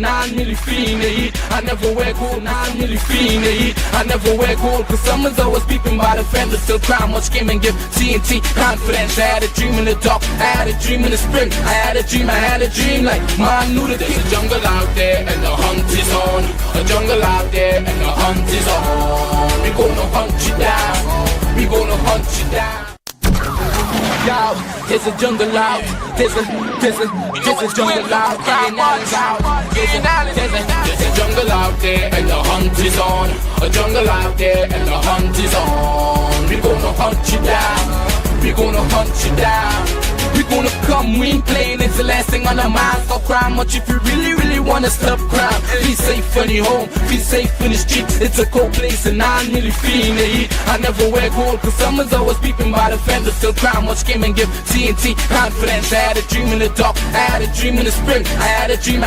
and I'm really feeling the heat. I never wear gold and I'm really feeling the heat. I never wear gold cause someone's always peeping by the fender. Still cry much game and give TNT confidence. I had a dream in the dark, I had a dream in the spring. I had a dream like man knew that there's a jungle out there and the hunt is on. A jungle out there and the hunt is on. We gonna hunt you down, we gonna hunt you down. Yo, there's a jungle out, there's a jungle out, there's a jungle out there and the hunt is on. A jungle out there and the hunt is on. We gonna hunt you down, we gonna hunt you down. We gonna come, we ain't playing, it's the last thing on our minds. Stop crime much if you really wanna stop crime. Be safe when you're home, be safe in the streets. It's a cold place and I'm really feeling the heat. I never wear gold cause someone's always peeping by the fender. Still crime much game and give TNT confidence. I had a dream in the dark, I had a dream in the spring. I had a dream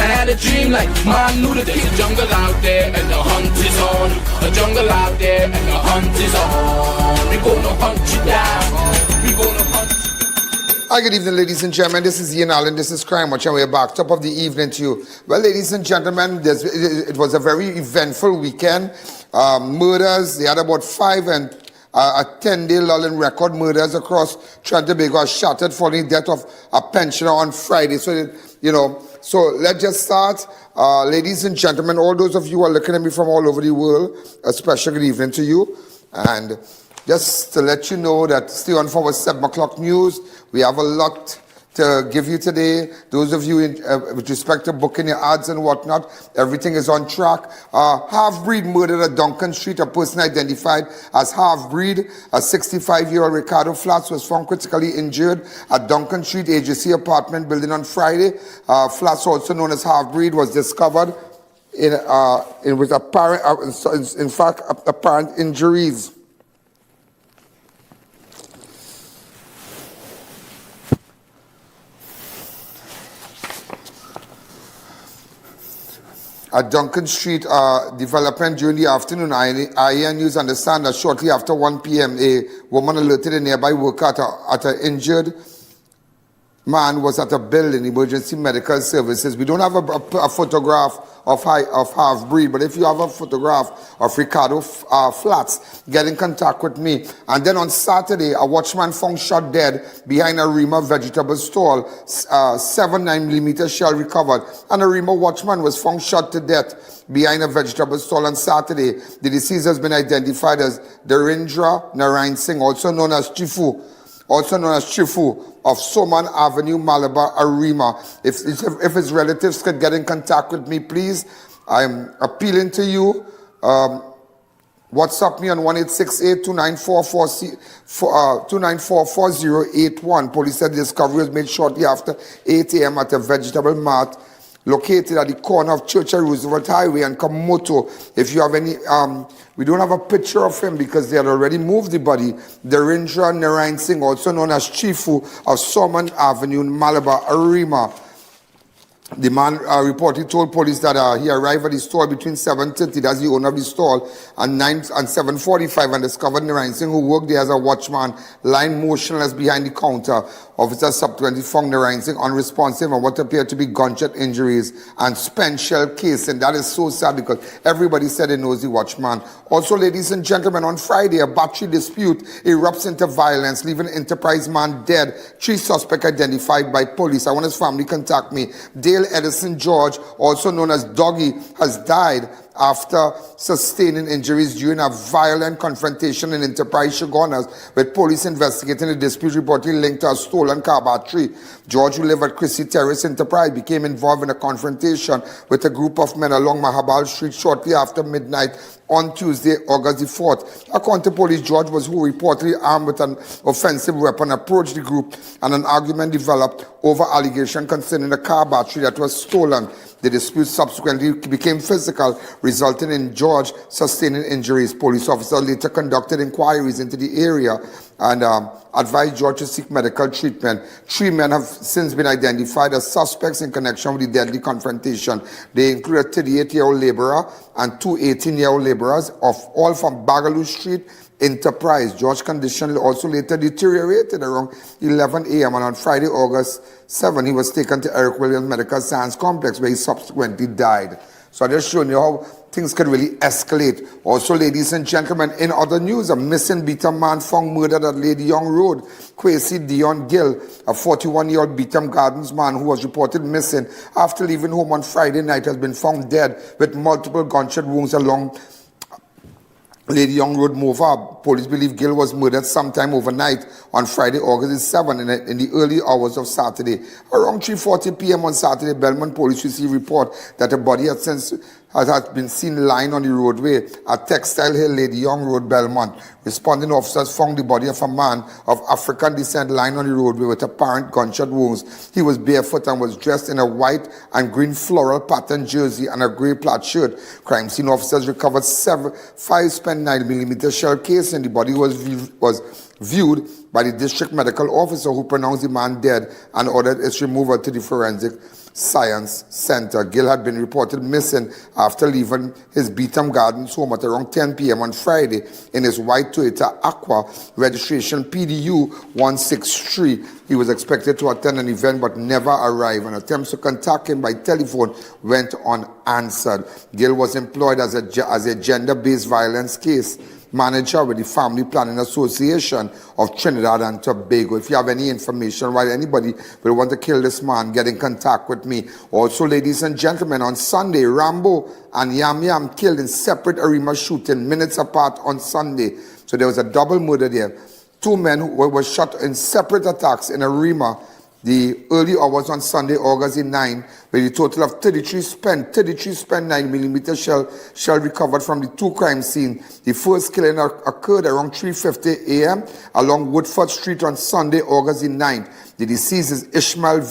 like man knew that there's a jungle out there and the hunt is on. A jungle out there and the hunt is on. We gonna hunt you down, we gonna hunt you. Hi, good evening, ladies and gentlemen. This is I.A.N. This is Crime Watch, and we're back. Top of the evening to you. Well, ladies and gentlemen, it was a very eventful weekend. Murders, they had about 5 and a 10-day lull in record murders across Trinidad and Tobago, shattered following the death of a pensioner on Friday. So, so let's just start. Ladies and gentlemen, all those of you who are looking at me from all over the world, a special good evening to you. And just to let you know that stay on for our 7 o'clock news. We have a lot to give you today. Those of you with respect to booking your ads and whatnot, everything is on track. Half-breed murdered at Duncan Street. A person identified as half-breed, a 65-year-old Ricardo Flatts, was found critically injured at Duncan Street HDC apartment building on Friday. Flatts, also known as half-breed, was discovered with apparent injuries. At Duncan Street development during the afternoon, I.A.N. news understand that shortly after 1 p.m., a woman alerted a nearby worker at an injured man was at a building, emergency medical services. We don't have a photograph of half-breed, but if you have a photograph of Ricardo Flatts, get in contact with me. And then on Saturday, a watchman found shot dead behind a Arima vegetable stall. 7.9mm shell recovered. And a Arima watchman was found shot to death behind a vegetable stall on Saturday. The deceased has been identified as Darindra Narayan Singh, also known as Chifu of Soman Avenue, Malabar, Arima. If his relatives could get in contact with me, please. I'm appealing to you. WhatsApp me on 1-868-294-4081. Police said the discovery was made shortly after 8 a.m. at a vegetable mart located at the corner of Church and Roosevelt Highway and Kamoto. If you have any, we don't have a picture of him because they had already moved the body. Darindra Narayan Singh, also known as Chifu of Soman Avenue, Malabar, Arima. The man reportedly told police that he arrived at the store between 7:30, that's the owner of the stall, and 7:45, and discovered Narayan Singh, who worked there as a watchman, lying motionless behind the counter. Officers subsequently found Narayan Singh unresponsive and what appeared to be gunshot injuries and spent shell case. And that is so sad because everybody said they knows the watchman. Also, ladies and gentlemen, on Friday, a battery dispute erupts into violence, leaving Enterprise man dead. 3 suspects identified by police. I want his family contact me. Dale Edison George, also known as Doggy, has died after sustaining injuries during a violent confrontation in Enterprise Chagonas, with police investigating the dispute reportedly linked to a stolen car battery. George, who lived at Chrissy Terrace Enterprise, became involved in a confrontation with a group of men along Mahabal Street shortly after midnight on Tuesday, August the 4th. According to police, George was who reportedly armed with an offensive weapon approached the group, and an argument developed over allegation concerning a car battery that was stolen. The dispute subsequently became physical, resulting in George sustaining injuries. Police officers later conducted inquiries into the area and advised George to seek medical treatment. 3 men have since been identified as suspects in connection with the deadly confrontation. They include a 38-year-old laborer and 2 18-year-old laborers, all from Bagaloo Street Enterprise. George's condition also later deteriorated around 11 a.m. and on Friday, August 7, he was taken to Eric Williams Medical Science Complex where he subsequently died. So I just showing you how things can really escalate. Also, ladies and gentlemen, in other news, a missing Beetham man found murdered at Lady Young Road. Kwesi Dion Gill, a 41-year-old Beetham Gardens man who was reported missing after leaving home on Friday night, has been found dead with multiple gunshot wounds along Lady Young Road, Mova. Police believe Gill was murdered sometime overnight on Friday, August 7, in the early hours of Saturday. Around 3:40 p.m. on Saturday, Belmont police received report that a body has been seen lying on the roadway at Textile Hill, Lady Young Road, Belmont. Responding officers found the body of a man of African descent lying on the roadway with apparent gunshot wounds. He was barefoot and was dressed in a white and green floral pattern jersey and a grey plaid shirt. Crime scene officers recovered 5 spent 9mm shell casing. The body was viewed by the district medical officer who pronounced the man dead and ordered its removal to the Forensic Science Center. Gill had been reported missing after leaving his Beetham Gardens home at around 10 p.m. on Friday in his white Toyota Aqua, registration PDU 163. He was expected to attend an event but never arrived, and attempts to contact him by telephone went unanswered. Gill was employed as a gender-based violence case manager with the Family Planning Association of Trinidad and Tobago. If you have any information, while anybody will want to kill this man, get in contact with me. Also, ladies and gentlemen, on Sunday, Rambo and Yam Yam killed in separate Arima shooting minutes apart on Sunday. So there was a double murder there. 2 men who were shot in separate attacks in Arima the early hours on Sunday, August 9, with a total of 33 spent 9mm shell recovered from the 2 crime scenes. The first killing occurred around 3:50 a.m. along Woodford Street on Sunday, August 9. The deceased is Ishmael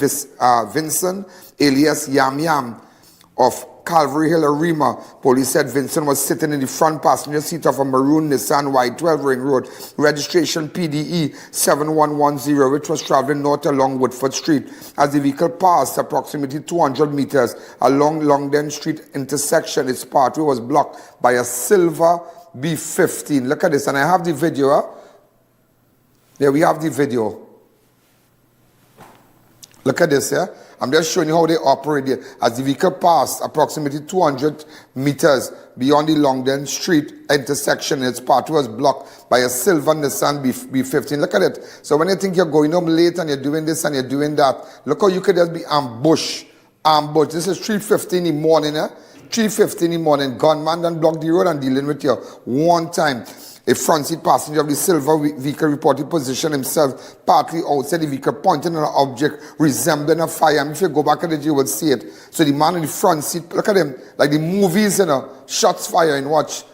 Vincent, alias Yam Yam, of Calvary Hill, Arima. Police said Vincent was sitting in the front passenger seat of a maroon Nissan Y12 Ring Road, registration PDE 7110, which was traveling north along Woodford Street. As the vehicle passed approximately 200 meters along Longden Street intersection, its pathway was blocked by a silver B15. Look at this, and I have the video. Huh? There we have the video. Look at this, yeah? I'm just showing you how they operate here. As the vehicle passed approximately 200 meters beyond the Longden Street intersection, its pathway was blocked by a silver Nissan B15. Look at it. So when you think you're going home late and you're doing this and you're doing that, look how you could just be ambushed. This is 3:50 in the morning, 3:50 in the morning. Gunman done block the road and dealing with you one time. A front seat passenger of the silver vehicle reported position himself partly outside the vehicle, pointing at an object resembling a firearm. If you go back at it, you will see it. So the man in the front seat, look at him, like the movies, shots firing, watch.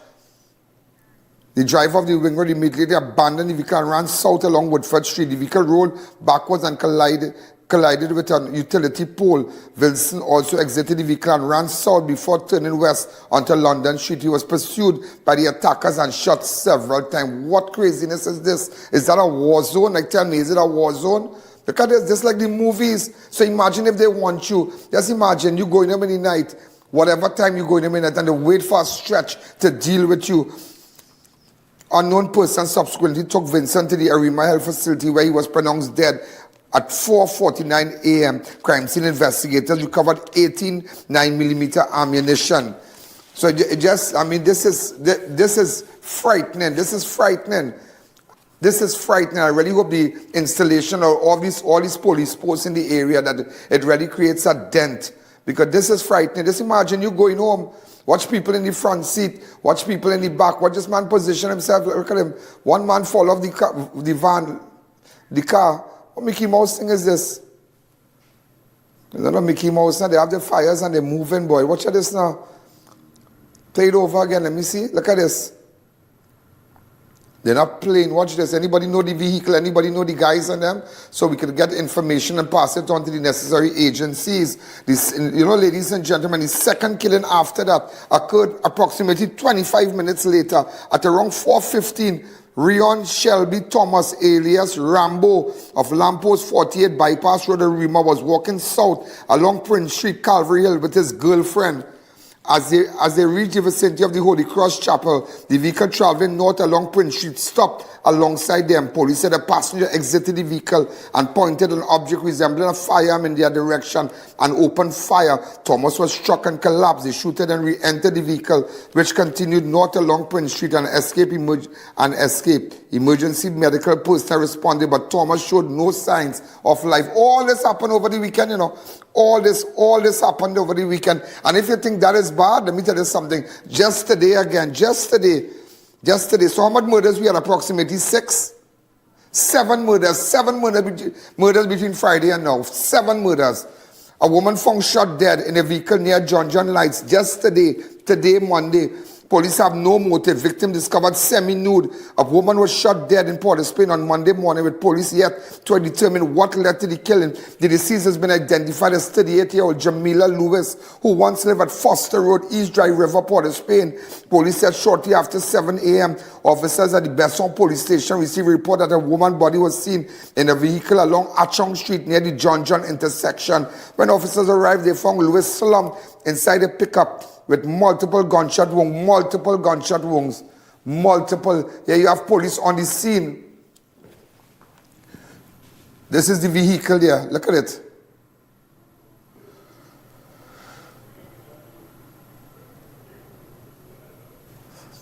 The driver of the wing road immediately abandoned the vehicle and ran south along Woodford Street. The vehicle rolled backwards and collided with a utility pole. Wilson also exited the vehicle and ran south before turning west onto London Street. He was pursued by the attackers and shot several times. What craziness is this? Is that a war zone? Like, tell me, is it a war zone? Look at this, just like the movies. So imagine if they want you. Just imagine you going home in the night, whatever time you go in the night, and they wait for a stretch to deal with you. Unknown person subsequently took Vincent to the Arima Health Facility where he was pronounced dead. At 4:49 a.m., crime scene investigators recovered 18 9mm ammunition. So it just, I mean, this is frightening. This is frightening. This is frightening. I really hope the installation of all these police posts in the area, that it really creates a dent, because this is frightening. Just imagine you going home, watch people in the front seat, watch people in the back, watch this man position himself. Look at him. One man fall off the car. What Mickey Mouse thing is this? It's not a Mickey Mouse now. They have the fires and they're moving, boy. Watch this now. Play it over again. Let me see. Look at this. They're not playing. Watch this. Anybody know the vehicle? Anybody know the guys on them? So we could get information and pass it on to the necessary agencies. This, ladies and gentlemen, the second killing after that occurred approximately 25 minutes later at around 4:15. Rion Shelby Thomas, alias Rambo, of Lamppost 48 Bypass Road, Arima, was walking south along Prince Street, Calvary Hill, with his girlfriend As they reached the vicinity of the Holy Cross Chapel, the vehicle traveling north along Prince Street stopped alongside them. Police said a passenger exited the vehicle and pointed an object resembling a firearm in their direction and opened fire. Thomas was struck and collapsed. The shooter then re-entered the vehicle, which continued north along Prince Street and escaped. Emergency medical personnel responded, but Thomas showed no signs of life. All this happened over the weekend, you know. All this happened over the weekend. And if you think that is bad, let me tell you something. Just today, so how much murders we had? Approximately 6? 7 murders. 7 murders between Friday and now. 7 murders. A woman found shot dead in a vehicle near John Lights just today, Monday. Police have no motive. Victim discovered semi-nude. A woman was shot dead in Port of Spain on Monday morning, with police yet to determine what led to the killing. The deceased has been identified as 38-year-old Jamila Lewis, who once lived at Foster Road, East Dry River, Port of Spain. Police said shortly after 7 a.m., officers at the Besson police station received a report that a woman's body was seen in a vehicle along I.A.N Street near the John intersection. When officers arrived, they found Lewis slumped inside a pickup with multiple gunshot wounds. Here you have police on the scene. This is the vehicle there. Look at it.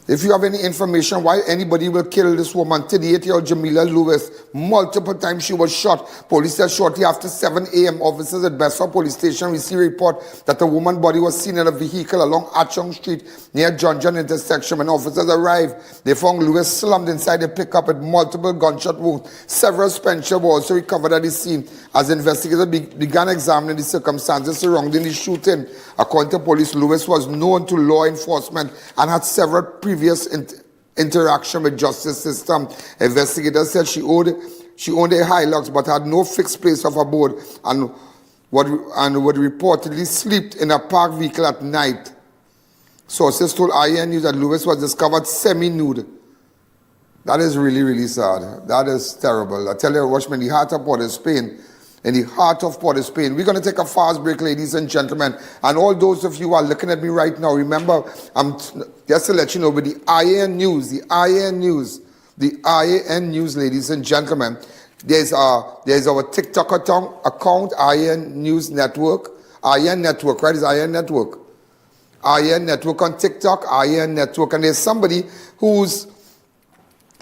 If you have any information why anybody will kill this woman, 38-year-old Jamila Lewis, multiple times she was shot. Police said shortly after 7 a.m., officers at Besson Police Station received a report that the woman's body was seen in a vehicle along I.A.N Street near John intersection. When officers arrived, they found Lewis slumped inside a pickup with multiple gunshot wounds. Several Spencer were also recovered at the scene as investigators began examining the circumstances surrounding the shooting. According to police, Lewis was known to law enforcement and had several previous interaction with justice system. Investigators said she owned a Hilux but had no fixed place of abode and would reportedly sleep in a parked vehicle at night. Sources told I.A.N. News that Lewis was discovered semi-nude. That is really, really sad. That is terrible. I tell you, Watchman, the heart of Port of Spain. In the heart of Port of Spain. We're going to take a fast break, ladies and gentlemen. And all those of you who are looking at me right now, remember, just to let you know, with the I.A.N. News, ladies and gentlemen, there's our TikTok account, I.A.N. News Network. I.A.N. Network, right? It's I.A.N. Network. I.A.N. Network on TikTok, I.A.N. Network. And there's somebody who's,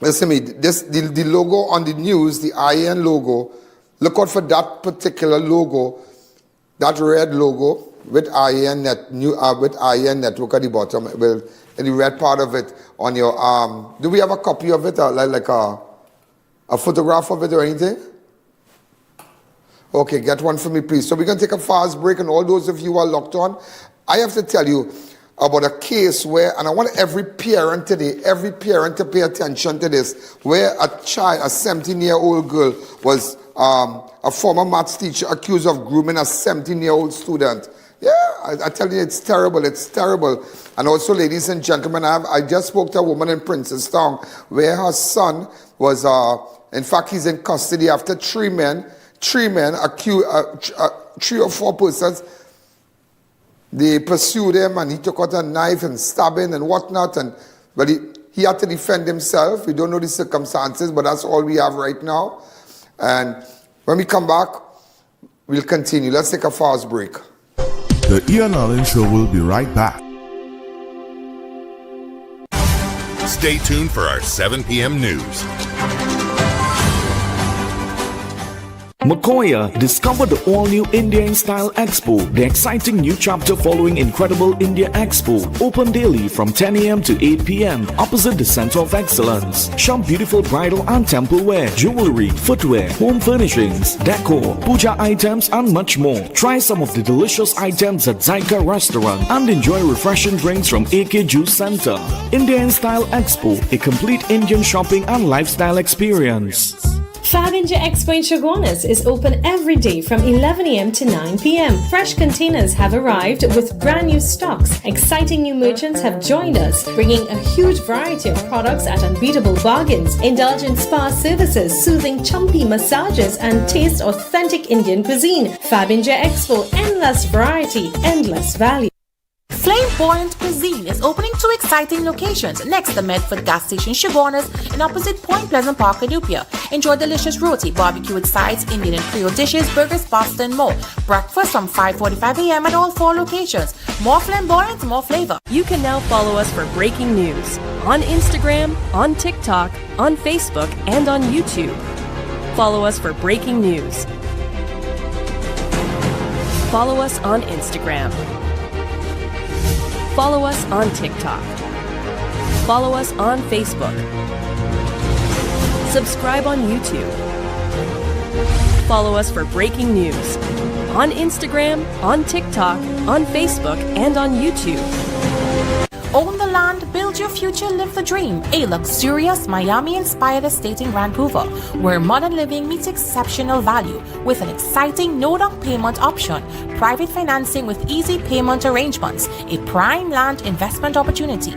listen to me, the logo on the news, the I.A.N. logo, look out for that particular logo, that red logo with I.A.N. Network at the bottom, with in the red part of it on your arm. Do we have a copy of it, like a photograph of it or anything? Okay, get one for me, please. So we're going to take a fast break, and all those of you who are locked on, I have to tell you about a case where, and I want every parent to pay attention to this, where a 17-year-old girl was a former maths teacher accused of grooming a 17-year-old student. Yeah, I tell you, it's terrible. And also, ladies and gentlemen, I just spoke to a woman in Princestown where her son was, in fact, he's in custody after three men accused, 3 or 4 persons. They pursued him and he took out a knife and stabbed him and whatnot. But he had to defend himself. We don't know the circumstances, but that's all we have right now. And when we come back, we'll continue. Let's take a fast break. The I.A.N. Show will be right back. Stay tuned for our 7 p.m. news. Makoya, discover the all-new India in Style Expo, the exciting new chapter following Incredible India Expo. Open daily from 10 a.m. to 8 p.m. opposite the Center of Excellence. Shop beautiful bridal and temple wear, jewelry, footwear, home furnishings, decor, puja items, and much more. Try some of the delicious items at Zaika Restaurant and enjoy refreshing drinks from AK Juice Center. India in Style Expo, a complete Indian shopping and lifestyle experience. Fab India Expo in Chaguanas is open every day from 11 a.m. to 9 p.m. Fresh containers have arrived with brand new stocks. Exciting new merchants have joined us, bringing a huge variety of products at unbeatable bargains. Indulge in spa services, soothing chumpy massages, and taste authentic Indian cuisine. Fab India Expo, endless variety, endless value. Flamboyant Cuisine is opening 2 exciting locations next to Medford Gas Station Shogunas in opposite Point Pleasant Park, Canupia. Enjoy delicious roti, barbecue with sides, Indian and Creole dishes, burgers, pasta, and more. Breakfast from 5:45 a.m. at all 4 locations. More flamboyance, more flavor. You can now follow us for breaking news on Instagram, on TikTok, on Facebook, and on YouTube. Follow us for breaking news. Follow us on Instagram. Follow us on TikTok. Follow us on Facebook. Subscribe on YouTube. Follow us for breaking news on Instagram, on TikTok, on Facebook, and on YouTube. Own the land, build your future, live the dream. A luxurious Miami-inspired estate in Vancouver, where modern living meets exceptional value with an exciting no-down payment option, private financing with easy payment arrangements, a prime land investment opportunity.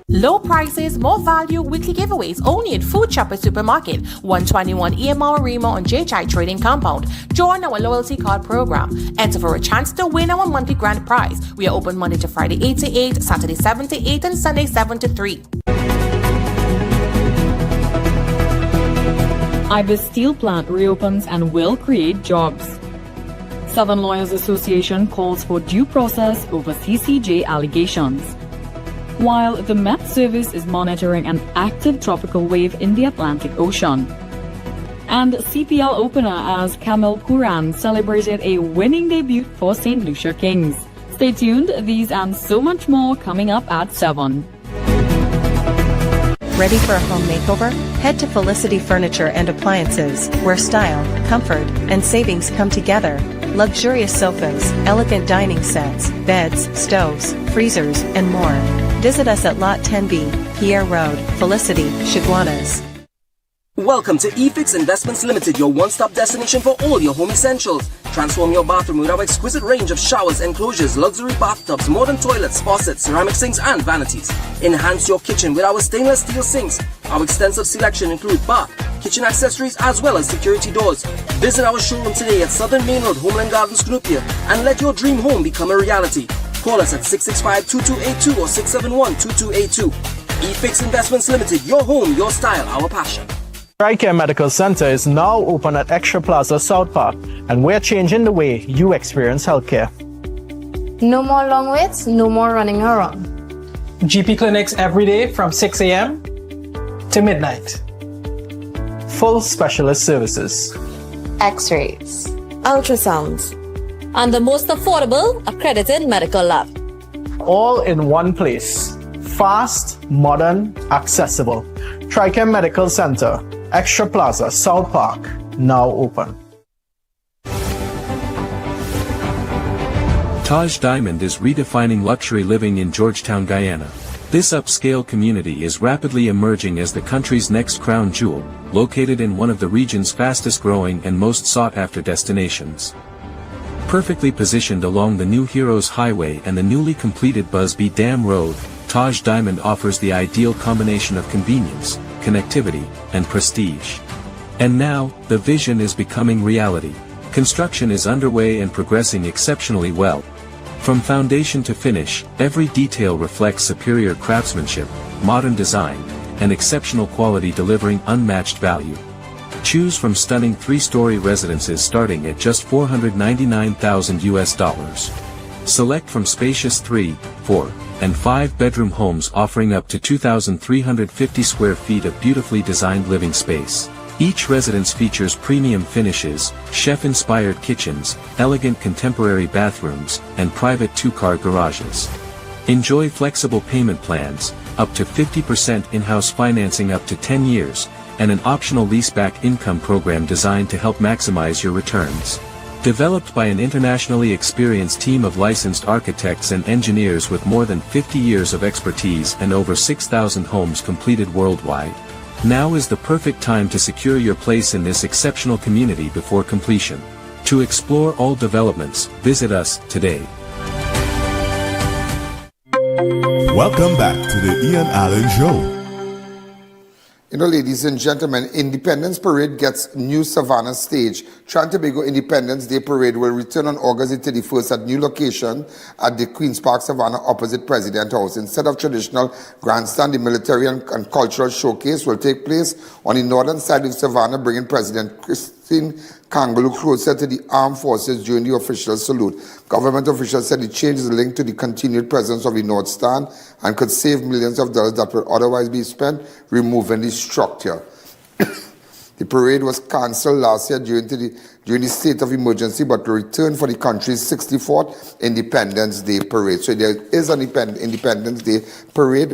Low prices, more value, weekly giveaways only at Food Shoppers Supermarket, 121 EMR Arima on JHI Trading Compound. Join our loyalty card program. Enter for a chance to win our monthly grand prize. We are open Monday to Friday 8 to 8, Saturday 7 to 8, and Sunday 7 to 3. Ibis Steel Plant reopens and will create jobs. Southern Lawyers Association calls for due process over CCJ allegations. While the Met Service is monitoring an active tropical wave in the Atlantic Ocean. And CPL opener as Kamil Puran celebrated a winning debut for St. Lucia Kings. Stay tuned, these and so much more coming up at 7. Ready for a home makeover? Head to Felicity Furniture and Appliances, where style, comfort, and savings come together. Luxurious sofas, elegant dining sets, beds, stoves, freezers, and more. Visit us at Lot 10B, Pierre Road, Felicity, Chaguanas. Welcome to eFix Investments Limited, your one-stop destination for all your home essentials. Transform your bathroom with our exquisite range of showers, enclosures, luxury bathtubs, modern toilets, faucets, ceramic sinks, and vanities. Enhance your kitchen with our stainless steel sinks. Our extensive selection includes bath, kitchen accessories, as well as security doors. Visit our showroom today at Southern Main Road, Homeland Gardens, Canupia, and let your dream home become a reality. Call us at 665-2282 or 671-2282. eFix Investments Limited, your home, your style, our passion. I.A.N Medical Center is now open at Extra Plaza South Park, and we're changing the way you experience healthcare. No more long waits, no more running around. GP clinics every day from 6 a.m. to midnight. Full specialist services. X-rays. Ultrasounds. And the most affordable, accredited medical lab. All in one place. Fast, modern, accessible. I.A.N Medical Center, Extra Plaza, South Park, now open. Taj Diamond is redefining luxury living in Georgetown, Guyana. This upscale community is rapidly emerging as the country's next crown jewel, located in one of the region's fastest growing and most sought-after destinations. Perfectly positioned along the New Heroes Highway and the newly completed Busby Dam Road, Taj Diamond offers the ideal combination of convenience, connectivity, and prestige. And now, the vision is becoming reality. Construction is underway and progressing exceptionally well. From foundation to finish, every detail reflects superior craftsmanship, modern design, and exceptional quality delivering unmatched value. Choose from stunning 3-story residences starting at just $499,000. Select from spacious 3, 4, and 5-bedroom homes offering up to 2,350 square feet of beautifully designed living space. Each residence features premium finishes, chef-inspired kitchens, elegant contemporary bathrooms, and private 2-car garages. Enjoy flexible payment plans, up to 50% in-house financing up to 10 years, and an optional leaseback income program designed to help maximize your returns. Developed by an internationally experienced team of licensed architects and engineers with more than 50 years of expertise and over 6,000 homes completed worldwide. Now is the perfect time to secure your place in this exceptional community before completion. To explore all developments, visit us today. Welcome back to the Ian Allen Show. You know, ladies and gentlemen, Independence Parade gets new Savannah stage. Trinidad and Tobago Independence Day Parade will return on August the 31st at new location at the Queen's Park, Savannah, opposite President House. Instead of traditional grandstand, the military and cultural showcase will take place on the northern side of Savannah, bringing President Christine Kangaloo closer to the armed forces during the official salute. Government officials said the change is linked to the continued presence of the North Stand and could save millions of dollars that would otherwise be spent removing the structure. The parade was cancelled last year during the state of emergency, but returned for the country's 64th Independence Day Parade. So there is an Independence Day Parade,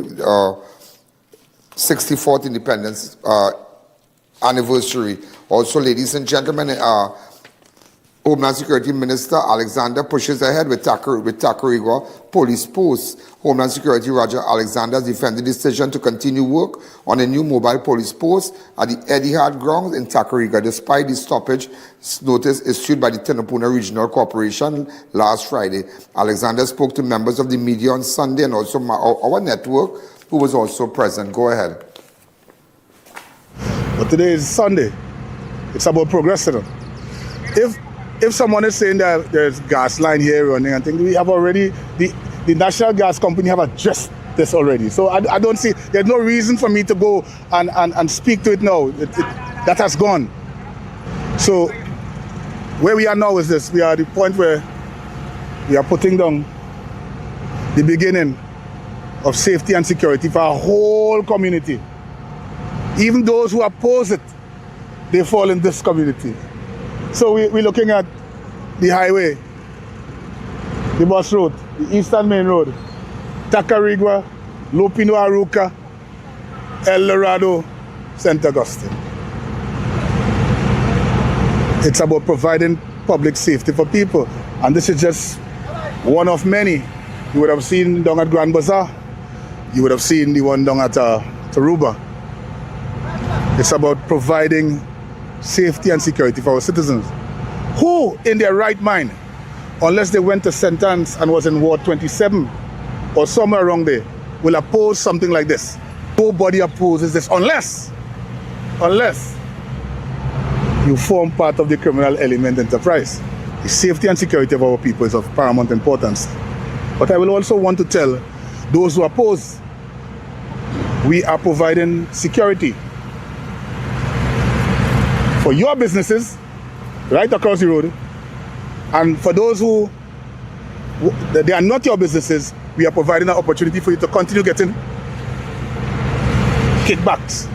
64th Independence anniversary. Also, ladies and gentlemen, Homeland Security Minister Alexander pushes ahead with Tacarigua Police Post. Homeland Security Roger Alexander has defended the decision to continue work on a new mobile police post at the Etihad grounds in Tacarigua, despite the stoppage notice issued by the Tenopuna Regional Corporation last Friday. Alexander spoke to members of the media on Sunday and also our network, who was also present. Go ahead. But today is Sunday. It's about progressing. If someone is saying that there's gas line here running, I think we have already, the National Gas Company have addressed this already. So I don't see, there's no reason for me to go and speak to it now. That has gone. So where we are now is this. We are at the point where we are putting down the beginning of safety and security for our whole community. Even those who oppose it, they fall in this community. So we're looking at the highway, the bus road, the Eastern Main Road, Tacarigua, Lupino Aruca, El Dorado, St. Augustine. It's about providing public safety for people. And this is just one of many. You would have seen down at Grand Bazaar. You would have seen the one down at Taruba. It's about providing safety and security for our citizens. Who in their right mind, unless they went to St. Anne's and was in Ward 27 or somewhere around there, will oppose something like this? Nobody opposes this unless you form part of the criminal element enterprise. The safety and security of our people is of paramount importance. But I will also want to tell those who oppose, we are providing security for your businesses right across the road, and for those who they are not your businesses, we are providing an opportunity for you to continue getting kickbacks.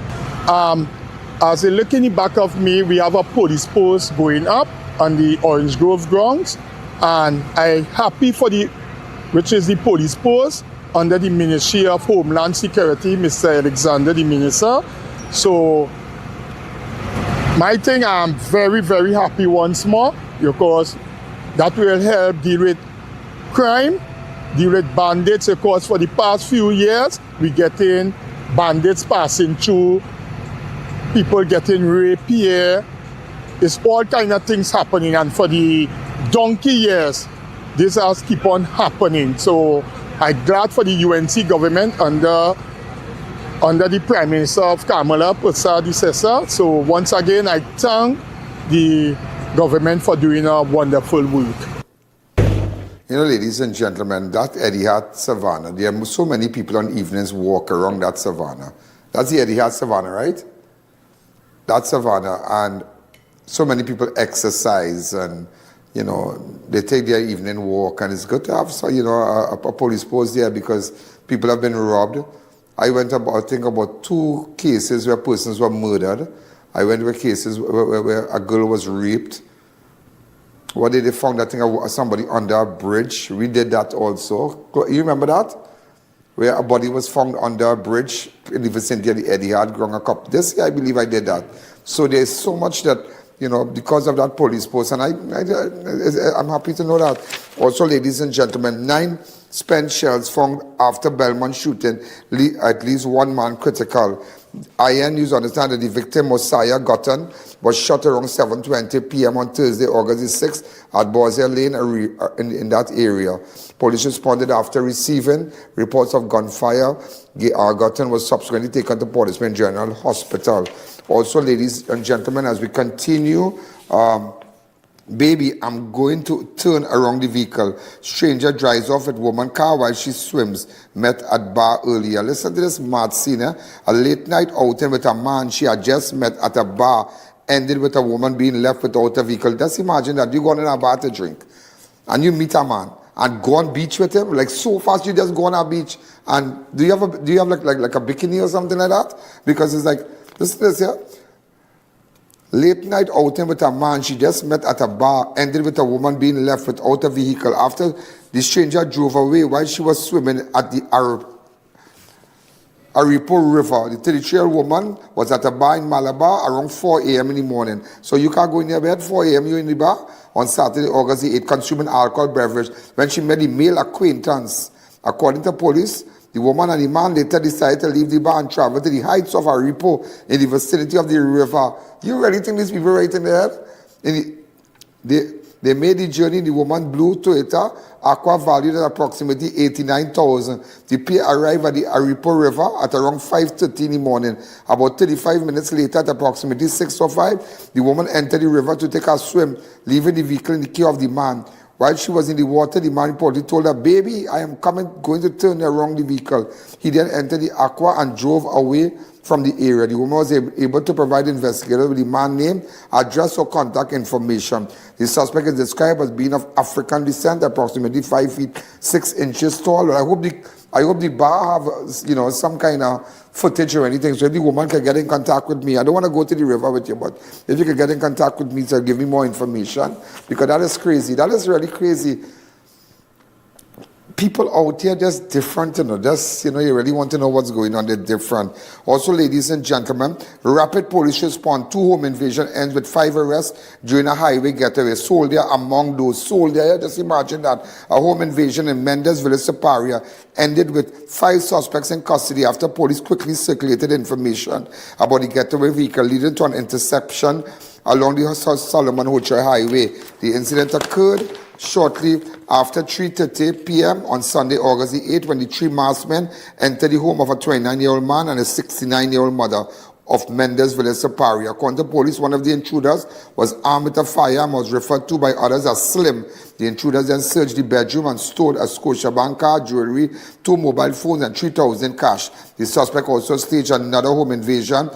As you look in the back of me, we have a police post going up on the Orange Grove grounds, and I'm happy for which is the police post under the Ministry of Homeland Security, Mr. Alexander, the Minister. So my thing, I'm very, very happy once more, because that will help deal with crime, deal with bandits, because for the past few years, we getting bandits passing through, people getting raped here. It's all kind of things happening, and for the donkey years, this has keep on happening. So I'm glad for the UNC government under the Prime Minister of Kamala Persad. So once again, I thank the government for doing a wonderful work. You know, ladies and gentlemen, that Etihad Savannah, there are so many people on evenings walk around that Savannah. That's the Etihad Savannah, right? That Savannah, and so many people exercise, and you know, they take their evening walk, and it's good to have, you know, a police post there, because people have been robbed. I went about, I think, about 2 cases where persons were murdered. I went with cases where a girl was raped. What did they found? I think somebody under a bridge. We did that also. You remember that? Where a body was found under a bridge in the vicinity of the Etihad ground. This year, I believe I did that. So there's so much that, you know, because of that police post, and I'm happy to know that. Also, ladies and gentlemen, 9 spent shells found after Belmont shooting, at least 1 man critical. I.A.N. News understand that the victim, Mosiah Gutton, was shot around 7:20 p.m. on Thursday, August the 6th at Bozier Lane in that area. Police responded after receiving reports of gunfire. Gutton was subsequently taken to Port of Spain General Hospital. Also, ladies and gentlemen, as we continue, baby, I'm going to turn around the vehicle. Stranger drives off with woman car while she swims. Met at bar earlier. Listen to this mad scene. A late night outing with a man she had just met at a bar ended with a woman being left without a vehicle. Just imagine that you go in a bar to drink and you meet a man and go on beach with him. Like so fast you just go on a beach. And do you have like a bikini or something like that? Because it's like, listen to this here. Late night outing with a man she just met at a bar ended with a woman being left without a vehicle after the stranger drove away while she was swimming at the Arima River. The 33-year-old woman was at a bar in Malabar around 4 a.m. in the morning. So you can't go in your bed 4 a.m. you're in the bar on Saturday, August the 8th, consuming alcohol beverage when she met the male acquaintance. According to police, the woman and the man later decided to leave the bar and travel to the heights of Arima in the vicinity of the river. You really think these people right in their head? They made the journey in the woman blue Toyota Aqua valued at approximately $89,000. The pair arrived at the Arima River at around 5:30 in the morning. About 35 minutes later, at approximately 6:05, the woman entered the river to take a swim, leaving the vehicle in the care of the man. While she was in the water, the man reportedly told her, "Baby, I am going to turn around the vehicle." He then entered the aqua and drove away from the area. The woman was able to provide investigators with the man's name, address, or contact information. The suspect is described as being of African descent, approximately 5 feet 6 inches tall. I hope the bar have some kind of footage or anything, so if the woman can get in contact with me. I don't want to go to the river with you, but if you can get in contact with me to give me more information, because that is crazy. That is really crazy. People out here just different, you really want to know what's going on, they're different. Also, ladies and gentlemen, rapid police response, 2 home invasion ends with 5 arrests during a highway getaway. Soldier among those. Soldier, just imagine that. A home invasion in Mendes Village, Superior, ended with 5 suspects in custody after police quickly circulated information about the getaway vehicle, leading to an interception along the Solomon Hochar Highway. The incident occurred shortly after 3:30 p.m. on Sunday, August the 8th, when the 3 masked men entered the home of a 29-year-old man and a 69-year-old mother of Mendes Village, Superior. According to police, one of the intruders was armed with a firearm, was referred to by others as Slim. The intruders then searched the bedroom and stole a Scotiabank card, jewelry, 2 mobile phones, and 3,000 cash. The suspect also staged another home invasion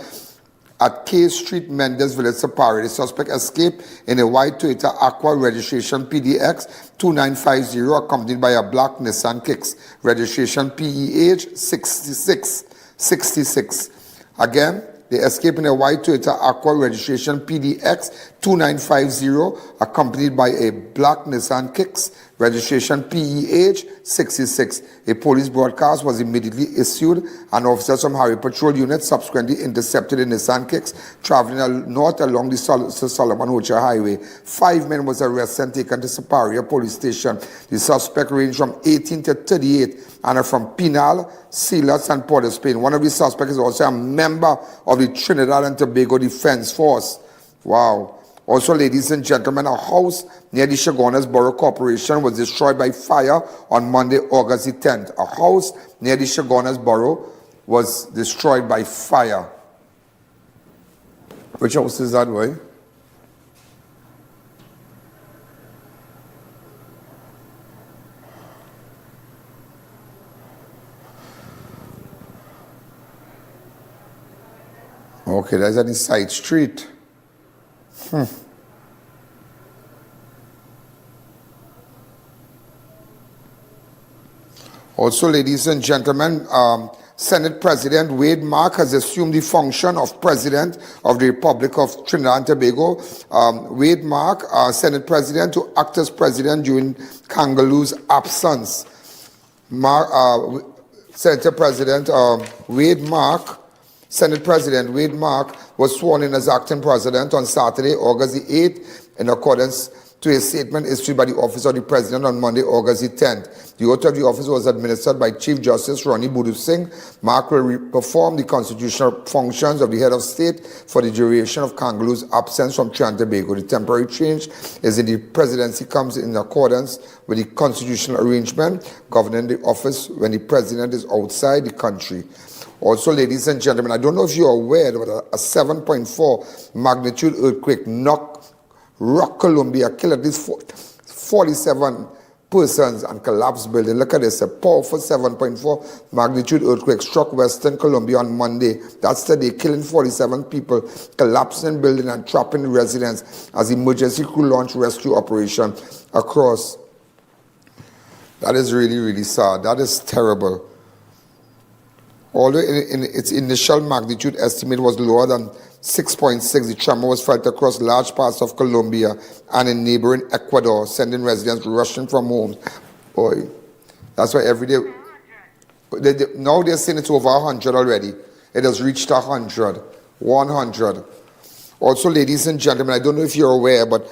at K Street, Mendes Village, Superior. The suspect escaped in a white Toyota Aqua registration PDX 2950, accompanied by a black Nissan Kicks, registration PEH 6666. Again, they escaped in a white Toyota Aqua registration PDX 2950, accompanied by a black Nissan Kicks, registration PEH 66. A police broadcast was immediately issued, and officers from Highway Patrol Unit subsequently intercepted a Nissan Kicks traveling north along the Solomon Hochar Highway. 5 men was arrested and taken to Superior Police Station. The suspect ranged from 18 to 38 and are from Pinal, Silas, and Port of Spain. One of the suspects is also a member of the Trinidad and Tobago Defense Force. Wow. Also, ladies and gentlemen, a house near the Chaguanas Borough Corporation was destroyed by fire on Monday, August the 10th. A house near the Chaguanas Borough was destroyed by fire. Which house is that way? Okay, that's on the side street. Also, ladies and gentlemen, Senate President Wade Mark has assumed the function of President of the Republic of Trinidad and Tobago. Wade Mark, Senate President, to act as President during Kangaloo's absence. Senate President Wade Mark was sworn in as acting president on Saturday, August the 8th, in accordance to a statement issued by the Office of the President on Monday, August the 10th. The oath of the office was administered by Chief Justice Ronnie Budu Singh. Mark will perform the constitutional functions of the head of state for the duration of Kangalu's absence from Trinidad and Tobago. The temporary change is in the presidency comes in accordance with the constitutional arrangement governing the office when the president is outside the country. Also, ladies and gentlemen, I don't know if you're aware, but a 7.4 magnitude earthquake rocked Colombia, killed at least 47 persons and collapsed building. Look at this, a powerful 7.4 magnitude earthquake struck Western Colombia on Monday. That's the day, killing 47 people, collapsing building and trapping residents as emergency crew launched rescue operation across. That is really, really sad. That is terrible. Although in its initial magnitude estimate was lower than 6.6, the tremor was felt across large parts of Colombia and in neighboring Ecuador, sending residents rushing from homes. Boy, that's why every day. Now they're saying it's over 100 already. It has reached 100. Also, ladies and gentlemen, I don't know if you're aware, but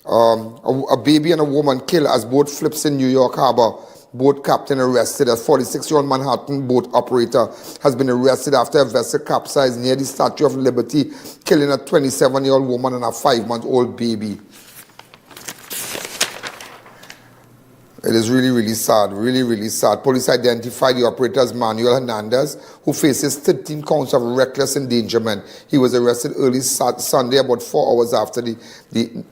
a baby and a woman killed as boat flips in New York Harbor. Boat captain arrested. A 46-year-old Manhattan boat operator has been arrested after a vessel capsized near the Statue of Liberty, killing a 27-year-old woman and a 5-month-old baby. It is really, really sad. Really, really sad. Police identified the operator as Manuel Hernandez, who faces 13 counts of reckless endangerment. He was arrested early Sunday, about 4 hours after the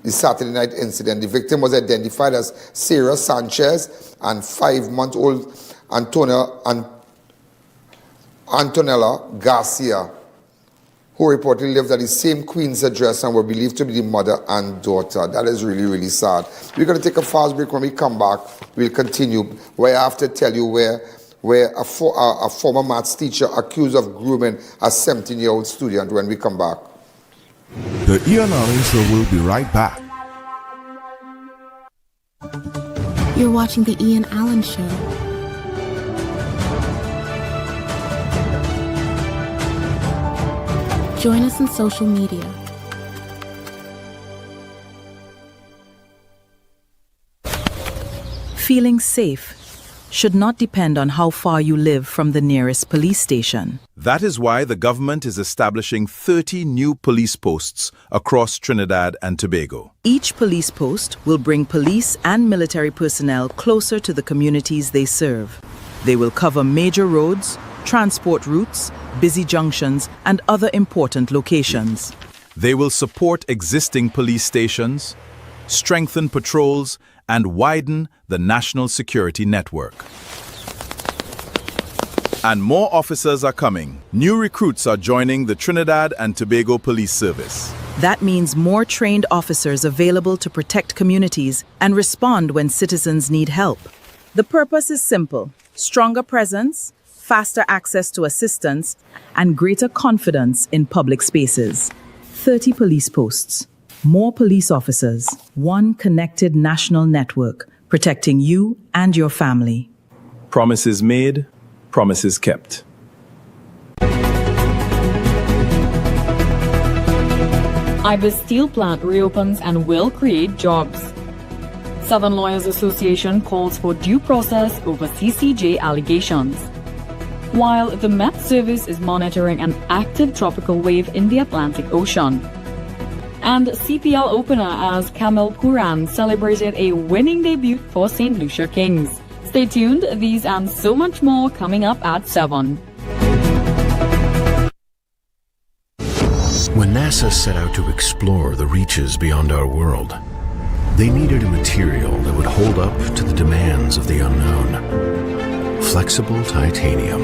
Saturday night incident. The victim was identified as Sarah Sanchez and 5-month-old Antonella Garcia, who reportedly lived at the same Queen's address and were believed to be the mother and daughter. That is really, really sad. We're going to take a fast break. When we come back, we'll continue, where I have to tell you where a former maths teacher accused of grooming a 17-year-old student when we come back. The I.A.N Show will be right back. You're watching the I.A.N Show. Join us on social media. Feeling safe should not depend on how far you live from the nearest police station. That is why the government is establishing 30 new police posts across Trinidad and Tobago. Each police post will bring police and military personnel closer to the communities they serve. They will cover major roads, transport routes, busy junctions, and other important locations. They will support existing police stations, strengthen patrols, and widen the national security network. And more officers are coming. New recruits are joining the Trinidad and Tobago Police Service. That means more trained officers available to protect communities and respond when citizens need help. The purpose is simple: stronger presence, faster access to assistance, and greater confidence in public spaces. 30 police posts, more police officers, one connected national network, protecting you and your family. Promises made, promises kept. Ibis Steel Plant reopens and will create jobs. Southern Lawyers Association calls for due process over CCJ allegations. While the Met Service is monitoring an active tropical wave in the Atlantic Ocean. And CPL opener as Kamil Puran celebrated a winning debut for St. Lucia Kings. Stay tuned, these and so much more coming up at 7. When NASA set out to explore the reaches beyond our world, they needed a material that would hold up to the demands of the unknown. Flexible titanium.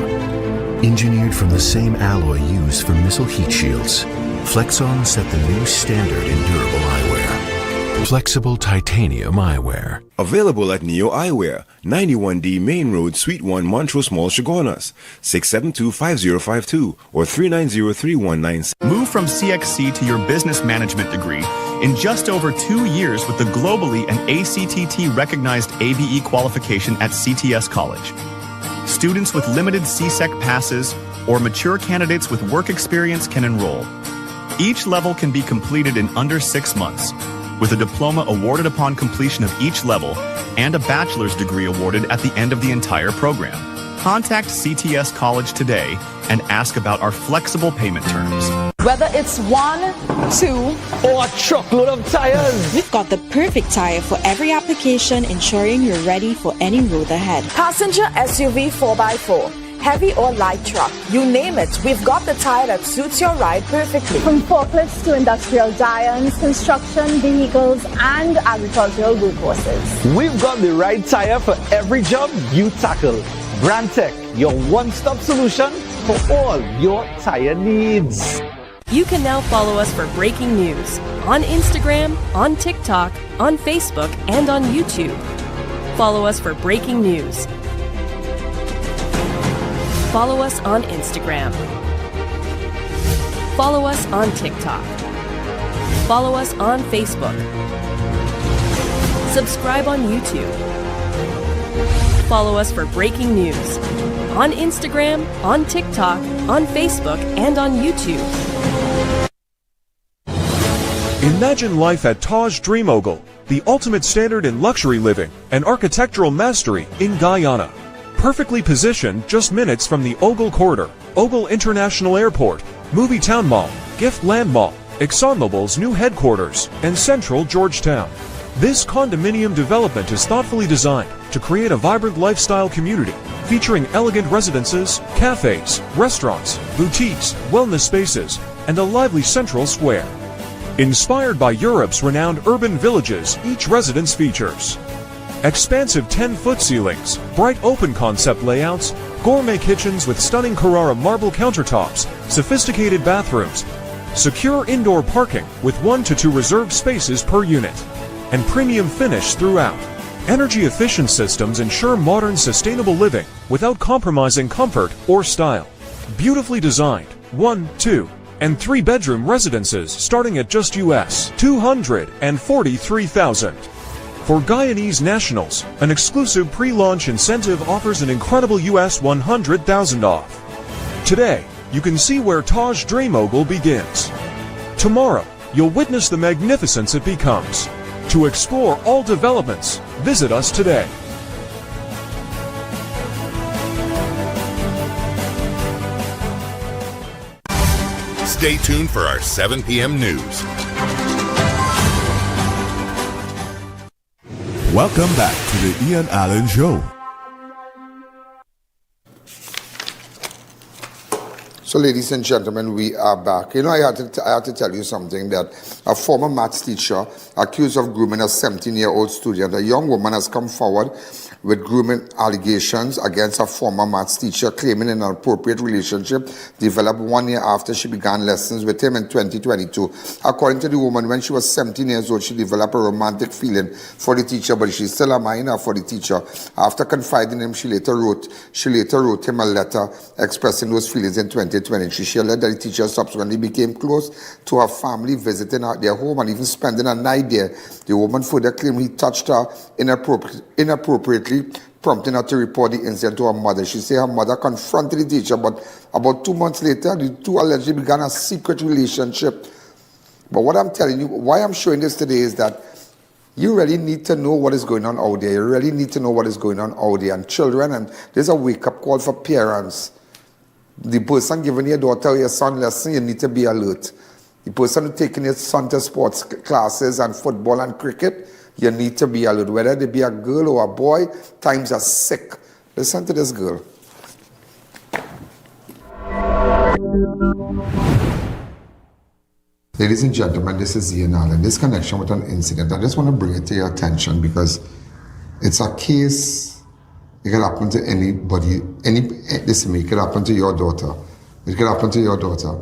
Engineered from the same alloy used for missile heat shields, Flexon set the new standard in durable eyewear. Flexible titanium eyewear. Available at Neo Eyewear, 91D Main Road, Suite 1, Montrose Mall, Chaguanas, 672-5052 or 390-3196. Move from CXC to your business management degree in just over 2 years with the globally and ACTT recognized ABE qualification at CTS College. Students with limited CSEC passes or mature candidates with work experience can enroll. Each level can be completed in under 6 months. with a diploma awarded upon completion of each level and a bachelor's degree awarded at the end of the entire program. Contact CTS College today and ask about our flexible payment terms. Whether it's 1, 2, or a truckload of tires, we've got the perfect tire for every application, ensuring you're ready for any road ahead. Passenger SUV 4x4, heavy or light truck, you name it, we've got the tire that suits your ride perfectly. From forklifts to industrial giants, construction vehicles, and agricultural workhorses, we've got the right tire for every job you tackle. Brandtech, your one-stop solution for all your tire needs. You can now follow us for breaking news on Instagram, on TikTok, on Facebook, and on YouTube. Follow us for breaking news. Follow us on Instagram. Follow us on TikTok. Follow us on Facebook. Subscribe on YouTube. Follow us for breaking news on Instagram, on TikTok, on Facebook, and on YouTube. Imagine life at Taj Dream Ogle, the ultimate standard in luxury living and architectural mastery in Guyana. Perfectly positioned just minutes from the Ogle Corridor, Ogle International Airport, Movie Town Mall, Gift Land Mall, ExxonMobil's new headquarters, and central Georgetown. This condominium development is thoughtfully designed to create a vibrant lifestyle community featuring elegant residences, cafes, restaurants, boutiques, wellness spaces, and a lively central square. Inspired by Europe's renowned urban villages, each residence features expansive 10-foot ceilings, bright open concept layouts, gourmet kitchens with stunning Carrara marble countertops, sophisticated bathrooms, secure indoor parking with 1 to 2 reserved spaces per unit, and premium finish throughout. Energy-efficient systems ensure modern, sustainable living without compromising comfort or style. Beautifully designed 1, 2, and 3-bedroom residences starting at just US $243,000. For Guyanese nationals, an exclusive pre-launch incentive offers an incredible US $100,000 off. Today, you can see where Taj Dream Ogle begins. Tomorrow, you'll witness the magnificence it becomes. To explore all developments, visit us today. Stay tuned for our 7 p.m. news. Welcome back to the I.A.N Show. So, ladies and gentlemen, we are back. You know, I had to tell you something, that a former maths teacher accused of grooming a 17-year-old student. A young woman has come forward with grooming allegations against a former maths teacher, claiming an inappropriate relationship developed 1 year after she began lessons with him in 2022. According to the woman, when she was 17 years old, she developed a romantic feeling for the teacher, but she's still a minor for the teacher. After confiding in him, she later wrote him a letter expressing those feelings in 2023. She alleged that the teacher subsequently became close to her family, visiting their home and even spending a night there. The woman further claimed he touched her inappropriately, prompting her to report the incident to her mother. She said her mother confronted the teacher, but about 2 months later, the two allegedly began a secret relationship. But what I'm telling you, why I'm showing this today is that you really need to know what is going on out there. You really need to know what is going on out there. And children, and there's a wake-up call for parents. The person giving your daughter or your son lesson, you need to be alert. The person who's taking your son to sports classes and football and cricket, you need to be alert. Whether they be a girl or a boy, times are sick. Listen to this girl. Ladies and gentlemen, this is I.A.N. In this connection with an incident, I just want to bring it to your attention because it's a case. It could happen to anybody. Listen to me, it could happen to your daughter. It could happen to your daughter.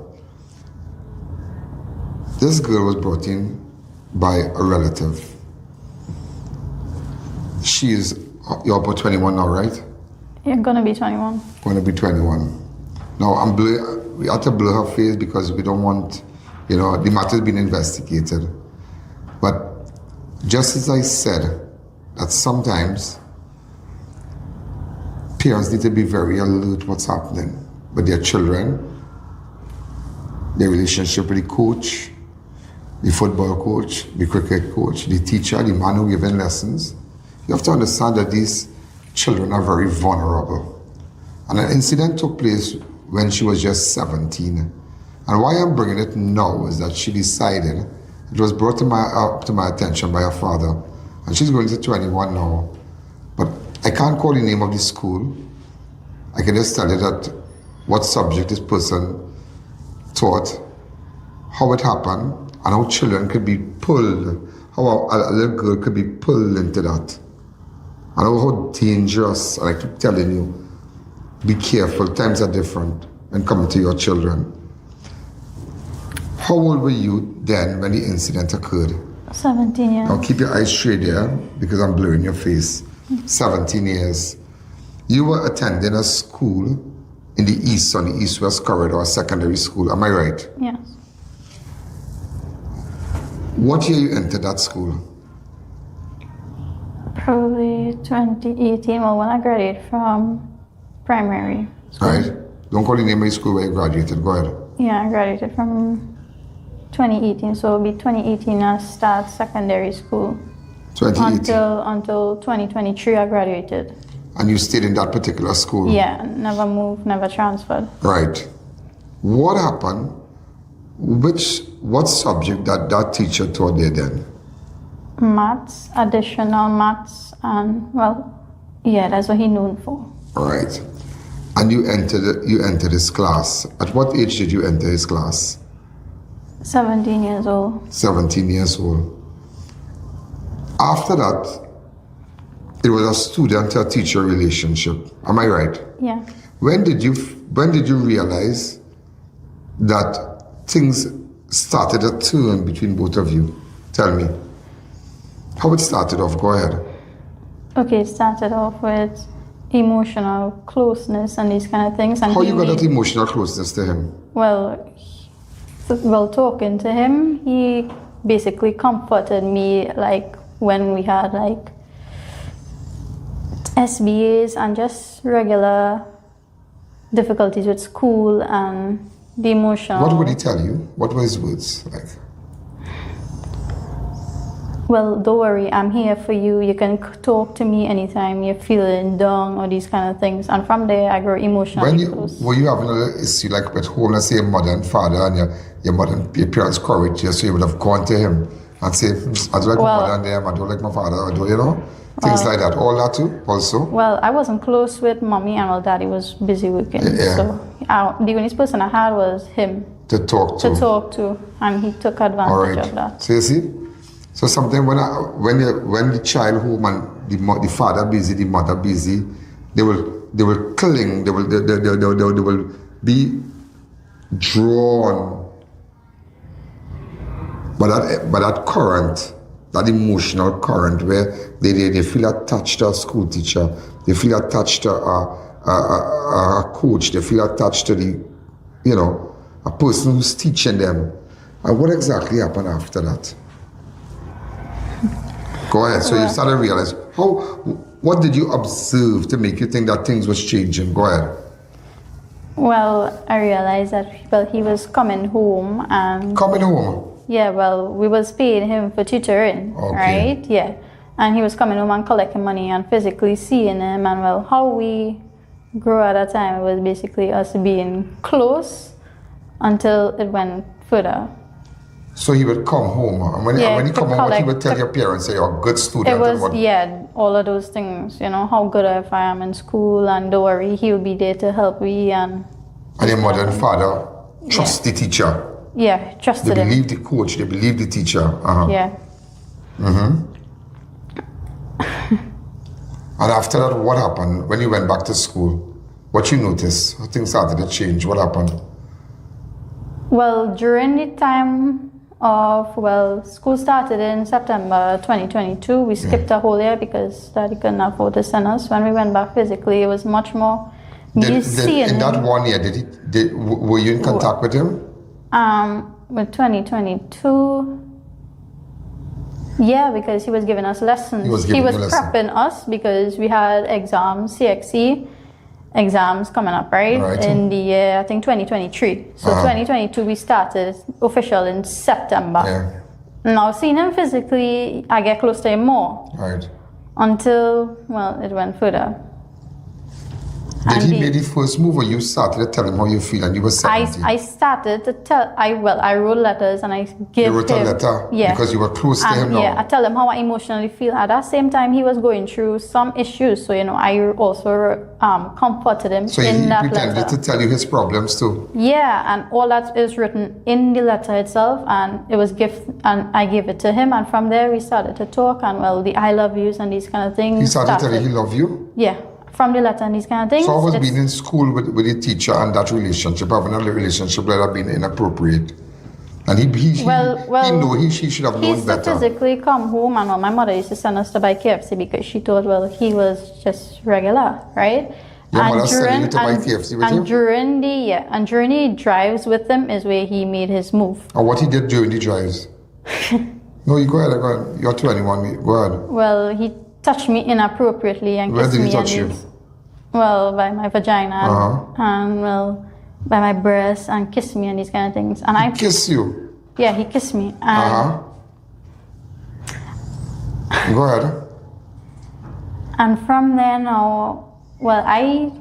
This girl was brought in by a relative. You're about 21 now, right? You're gonna be 21. Going to be 21. Now, we have to blur her face because we don't want, the matter is being investigated. But just as I said, that sometimes parents need to be very alert what's happening with their children, their relationship with the coach, the football coach, the cricket coach, the teacher, the man who giving lessons. You have to understand that these children are very vulnerable. And an incident took place when she was just 17. And why I'm bringing it now is that she decided, it was brought to my attention by her father, and she's going to 21 now. But I can't call the name of the school. I can just tell you that what subject this person taught, how it happened, and how children could be pulled, how a little girl could be pulled into that. And how dangerous, and I keep telling you, be careful, times are different when coming to your children. How old were you then when the incident occurred? 17 years. Now keep your eyes straight here, because I'm blurring your face. 17 years. You were attending a school in the east, on the east-west corridor, a secondary school, am I right? Yes. What year you entered that school? Probably 2018, well, when I graduated from primary school. Right. Don't call the name of the school where you graduated, go ahead. Yeah, I graduated from 2018, so it'll be 2018 I start secondary school. 2018. Until 2023 I graduated. And you stayed in that particular school? Yeah, never moved, never transferred. Right. What happened? What subject that teacher taught there then? Maths, additional maths, and well, yeah, that's what he known for. Right. And you entered his class. At what age did you enter his class? 17 years old. 17 years old. After that, it was a student-teacher relationship. Am I right? Yeah. When did you realize that things started to turn between both of you? Tell me. How it started off? Go ahead. Okay, it started off with emotional closeness and these kind of things. And how you got that emotional closeness to him? Well, talking to him, he basically comforted me, like when we had like SBAs and just regular difficulties with school and the emotional. What would he tell you? What were his words like? Well, don't worry, I'm here for you. You can talk to me anytime you're feeling down or these kind of things. And from there, I grew emotionally close. Were you having an issue like at home, let's say your mother and father and your parents courage you, so you would have gone to him and say, I don't like my mother and them, I don't like my father, I don't, you know? Things like that. All that too, also? Well, I wasn't close with mommy and daddy was busy working. Yeah. So the only person I had was him. To talk to. And he took advantage of that. So you see? So sometimes when the child home and the father busy, the mother busy, they will cling, they will be drawn by that current, that emotional current where they feel attached to a school teacher, they feel attached to a coach, they feel attached to a person who's teaching them. And what exactly happened after that? Go ahead. So you started to realize what did you observe to make you think that things was changing? Go ahead. Well, I realized that he was coming home and coming home. Yeah, well, we was paying him for tutoring, right? Yeah, and he was coming home and collecting money and physically seeing him. And well, how we grew at that time was basically us being close until it went further. So he would come home, and when he come home, what he would tell your parents, say, you're a good student. It was, all of those things, how good if I am in school, and don't worry, he will be there to help me. And your mother and father trust the teacher. Yeah, trusted him. They believe the coach, they believe the teacher. Yeah. And after that, what happened when you went back to school? What you noticed? How things started to change? What happened? Well, during the time of, school started in September 2022. We skipped a whole year because Daddy couldn't afford to send us. When we went back physically, it was much more in that 1 year, were you in contact with him? With 2022, yeah, because he was giving us lessons. He was prepping us because we had exams, CXC exams coming up, right? In the year, I think 2023. So 2022, we started official in September. Now, seeing him physically, I get close to him more. Right. Until, well, it went further. Did he make the first move, or you started to tell him how you feel and you were 17? I started to tell, I wrote letters and I gave him. You wrote a letter? Yeah. Because you were close to him now? Yeah, I tell him how I emotionally feel. At that same time, he was going through some issues. So, I also comforted him so in that letter. So he pretended to tell you his problems too? Yeah, and all that is written in the letter itself, and it was gift, and I gave it to him, and from there we started to talk, and well, the I love yous and these kind of things. He started telling you he loved you? Yeah. From the letter and these kind of things. So I was being in school with the teacher and that relationship, having a relationship that had been inappropriate. And he should have known better. He physically come home, and my mother used to send us to buy KFC because she thought, well, he was just regular, right? Your mother sent you to buy KFC with him? And during the drives with him is where he made his move. And what he did during the drives? No, you go ahead. You're 21. Go ahead. Well, he touched me inappropriately and kissed me. Where did he touch you? Well, by my vagina and well, by my breast, and kissed me and these kind of things. And he kissed you? Yeah, he kissed me. And Go ahead. And from there now, well, I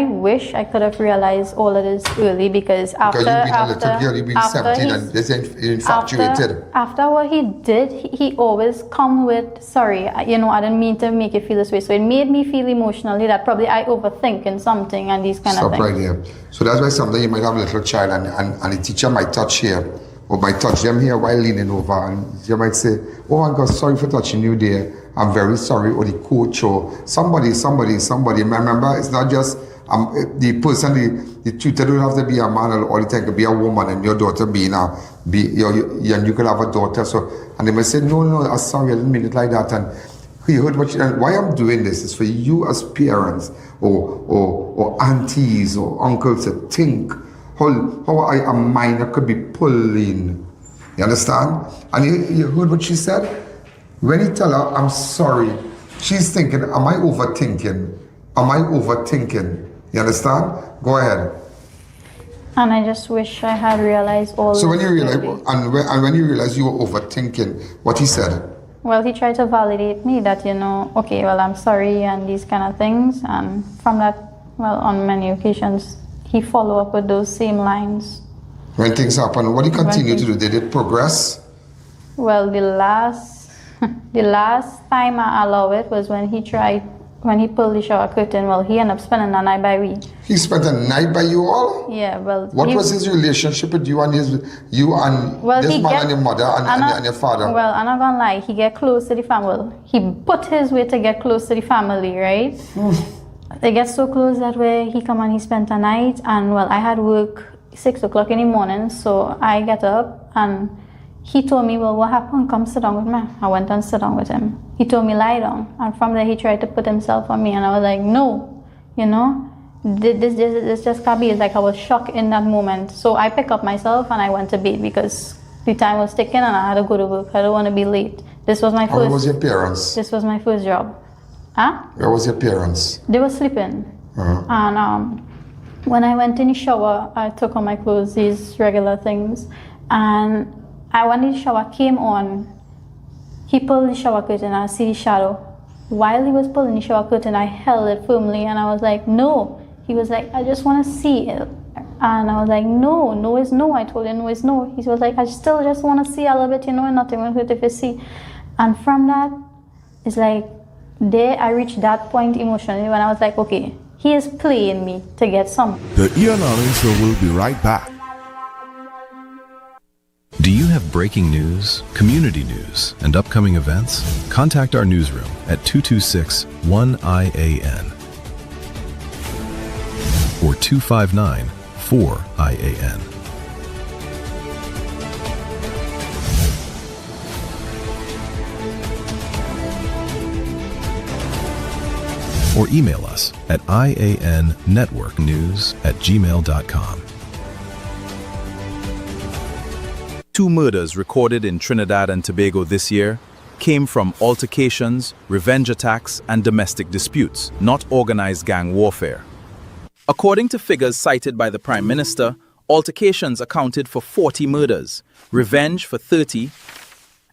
wish I could have realized all of this early because you've been a little girl, you've been 17 and infatuated. After what he did, he always come with, sorry, I didn't mean to make you feel this way. So it made me feel emotionally that probably I overthink in something and these kind of things. Stop right there. So that's why sometimes you might have a little child and the teacher might touch here or might touch them here while leaning over, and you might say, oh my God, sorry for touching you there. I'm very sorry, or the coach, or somebody. Remember, it's not just the person, the tutor don't have to be a man all the time, it could be a woman, and your daughter and you could have a daughter. So, and they might say, no, I'm sorry, I didn't mean it like that. And you heard why I'm doing this is for you as parents, or aunties, or uncles to think how a minor could be pulling. You understand? And you heard what she said? When you tell her, I'm sorry, she's thinking, am I overthinking? You understand? Go ahead. And I just wish I had realized all So this. when you realize, and when you realize you were overthinking, what he said? Well, he tried to validate me that, okay, well, I'm sorry and these kind of things. And from that, well, on many occasions, he followed up with those same lines. When things happen, what did he continue to do? Did it progress? Well, the last time I allowed it was when he pulled the shower curtain. Well, he ended up spending the night by me. He spent a night by you all? Yeah, well. What was his relationship with you and this man and your mother and your father? Well, I'm not gonna lie, he get close to the family. He put his way to get close to the family, right? They get so close that way he come and he spent a night, and well, I had work 6 o'clock in the morning, so I get up and he told me, well, what happened? Come sit down with me. I went and sit down with him. He told me, lie down. And from there, he tried to put himself on me. And I was like, no, this just can't be. It's like I was shocked in that moment. So I picked up myself and I went to bed because the time was ticking and I had to go to work. I don't want to be late. This was my first. How was your parents? This was my first job. Huh? Where was your parents? They were sleeping. And when I went in the shower, I took on my clothes, these regular things. And when the shower came on, he pulled the shower curtain and I see the shadow. While he was pulling the shower curtain, I held it firmly and I was like, no. He was like, I just want to see it. And I was like, no is no. I told him no is no. He was like, I still just want to see a little bit, nothing will hurt if you see. And from that, it's like, there I reached that point emotionally when I was like, okay, he is playing me to get something. The I.A.N Show will be right back. Do you have breaking news, community news, and upcoming events? Contact our newsroom at 226-1-I.A.N. or 259-4-I.A.N. Or email us at iannetworknews@gmail.com. 2 murders recorded in Trinidad and Tobago this year came from altercations, revenge attacks, and domestic disputes, not organized gang warfare. According to figures cited by the Prime Minister, altercations accounted for 40 murders, revenge for 30,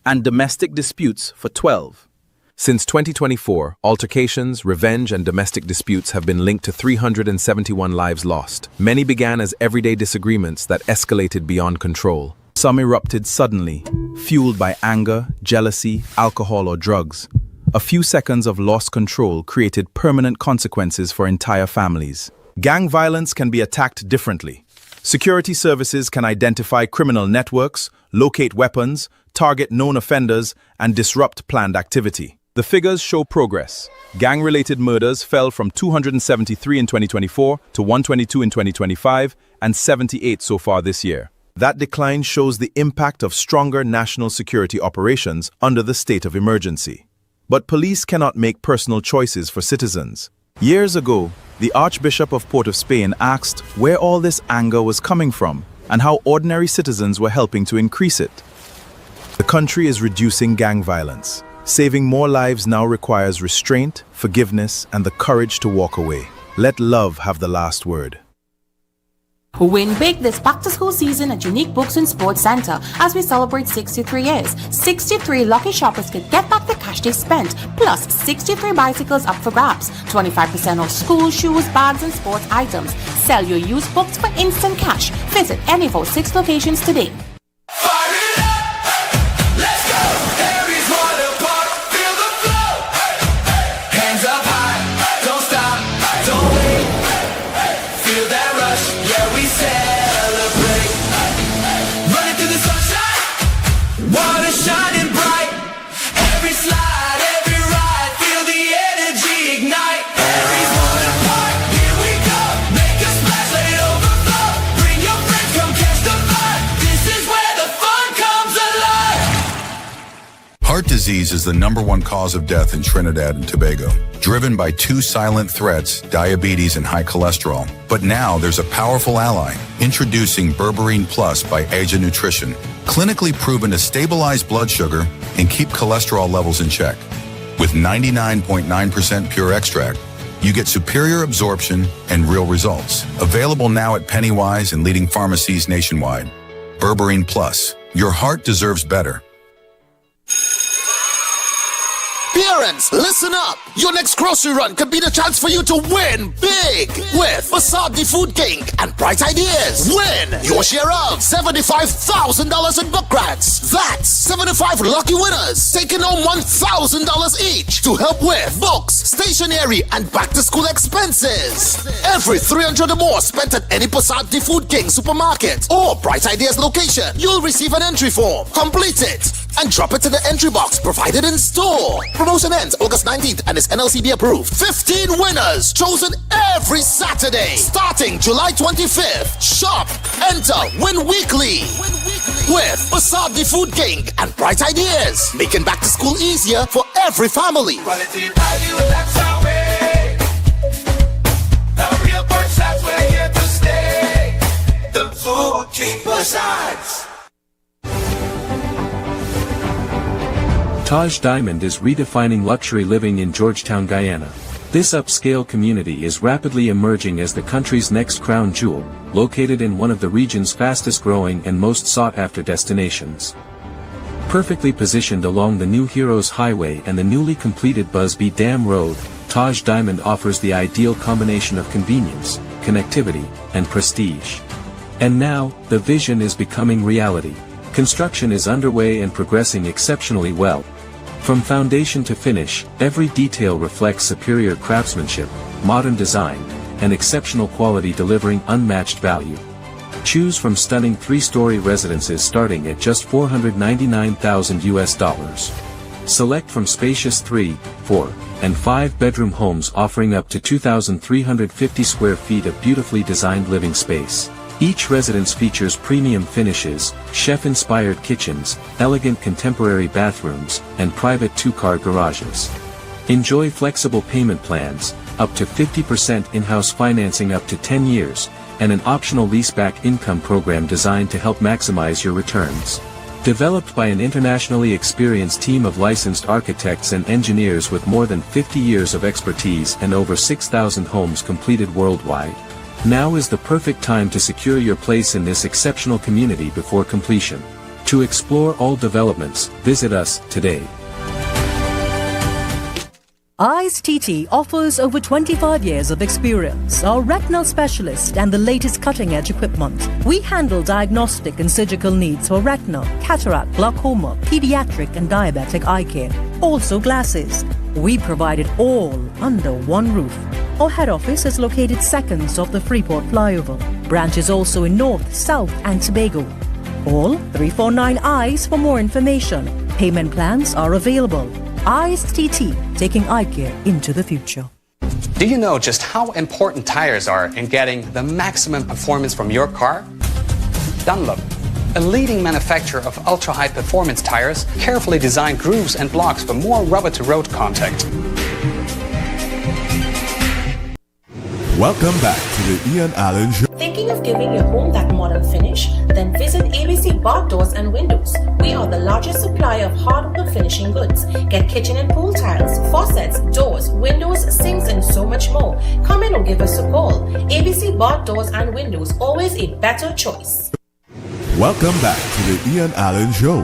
and domestic disputes for 12. Since 2024, altercations, revenge, and domestic disputes have been linked to 371 lives lost. Many began as everyday disagreements that escalated beyond control. Some erupted suddenly, fueled by anger, jealousy, alcohol, or drugs. A few seconds of lost control created permanent consequences for entire families. Gang violence can be attacked differently. Security services can identify criminal networks, locate weapons, target known offenders, and disrupt planned activity. The figures show progress. Gang-related murders fell from 273 in 2024 to 122 in 2025 and 78 so far this year. That decline shows the impact of stronger national security operations under the state of emergency. But police cannot make personal choices for citizens. Years ago, the Archbishop of Port of Spain asked where all this anger was coming from and how ordinary citizens were helping to increase it. The country is reducing gang violence. Saving more lives now requires restraint, forgiveness, and the courage to walk away. Let love have the last word. Win big this back-to-school season at Unique Books and Sports Centre as we celebrate 63 years. 63 lucky shoppers could get back the cash they spent, plus 63 bicycles up for grabs, 25% off school, shoes, bags and sports items. Sell your used books for instant cash. Visit any of our 6 locations today. Heart disease is the #1 cause of death in Trinidad and Tobago, driven by 2 silent threats, diabetes and high cholesterol. But now there's a powerful ally, introducing Berberine Plus by A.N Nutrition, clinically proven to stabilize blood sugar and keep cholesterol levels in check. With 99.9% pure extract, you get superior absorption and real results. Available now at Pennywise and leading pharmacies nationwide. Berberine Plus. Your heart deserves better. Parents, listen up! Your next grocery run could be the chance for you to win big with Facade the Food King and Bright Ideas. Win your share of $75,000 in book grants. That's 75 lucky winners taking home $1,000 each to help with books, stationery, and back-to-school expenses. Every $300 or more spent at any Facade the Food King supermarket or Bright Ideas location, you'll receive an entry form. Complete it and drop it in the entry box provided in store. Promotion ends August 19th and is NLCB approved. 15 winners chosen every Saturday starting July 25th. Shop, enter, win weekly with Facade the Food King and Bright Ideas, making back to school easier for every family. Quality value, that's our way. The real birds, that's where here to stay. The Food King Façades. Taj Diamond is redefining luxury living in Georgetown, Guyana. This upscale community is rapidly emerging as the country's next crown jewel, located in one of the region's fastest-growing and most sought-after destinations. Perfectly positioned along the New Heroes Highway and the newly completed Busby Dam Road, Taj Diamond offers the ideal combination of convenience, connectivity, and prestige. And now, the vision is becoming reality. Construction is underway and progressing exceptionally well. From foundation to finish, every detail reflects superior craftsmanship, modern design, and exceptional quality, delivering unmatched value. Choose from stunning 3-story residences starting at just $499,000. Select from spacious 3, 4, and 5-bedroom homes offering up to 2,350 square feet of beautifully designed living space. Each residence features premium finishes, chef-inspired kitchens, elegant contemporary bathrooms, and private 2-car garages. Enjoy flexible payment plans, up to 50% in-house financing up to 10 years, and an optional leaseback income program designed to help maximize your returns. Developed by an internationally experienced team of licensed architects and engineers with more than 50 years of expertise and over 6,000 homes completed worldwide. Now is the perfect time to secure your place in this exceptional community before completion. To explore all developments, visit us today. I.A.N TT offers over 25 years of experience, are retinal specialist and the latest cutting-edge equipment. We handle diagnostic and surgical needs for retinal, cataract, glaucoma, pediatric and diabetic eye care. Also glasses. We provide it all under one roof. Our head office is located seconds off the Freeport flyover. Branches also in North, South and Tobago. Call 349 eyes for more information. Payment plans are available. I.A.N TT, taking eye care into the future. Do you know just how important tires are in getting the maximum performance from your car? Dunlop, a leading manufacturer of ultra-high performance tires, carefully designed grooves and blocks for more rubber-to-road contact. Welcome back to the I.A.N Show. Thinking of giving your home that modern finish? Then visit ABC Bar Doors and Windows. We are the largest supplier of hardwood finishing goods. Get kitchen and pool tiles, faucets, doors, windows, sinks, and so much more. Come in or give us a call. ABC Bar Doors and Windows, always a better choice. Welcome back to the I.A.N Show.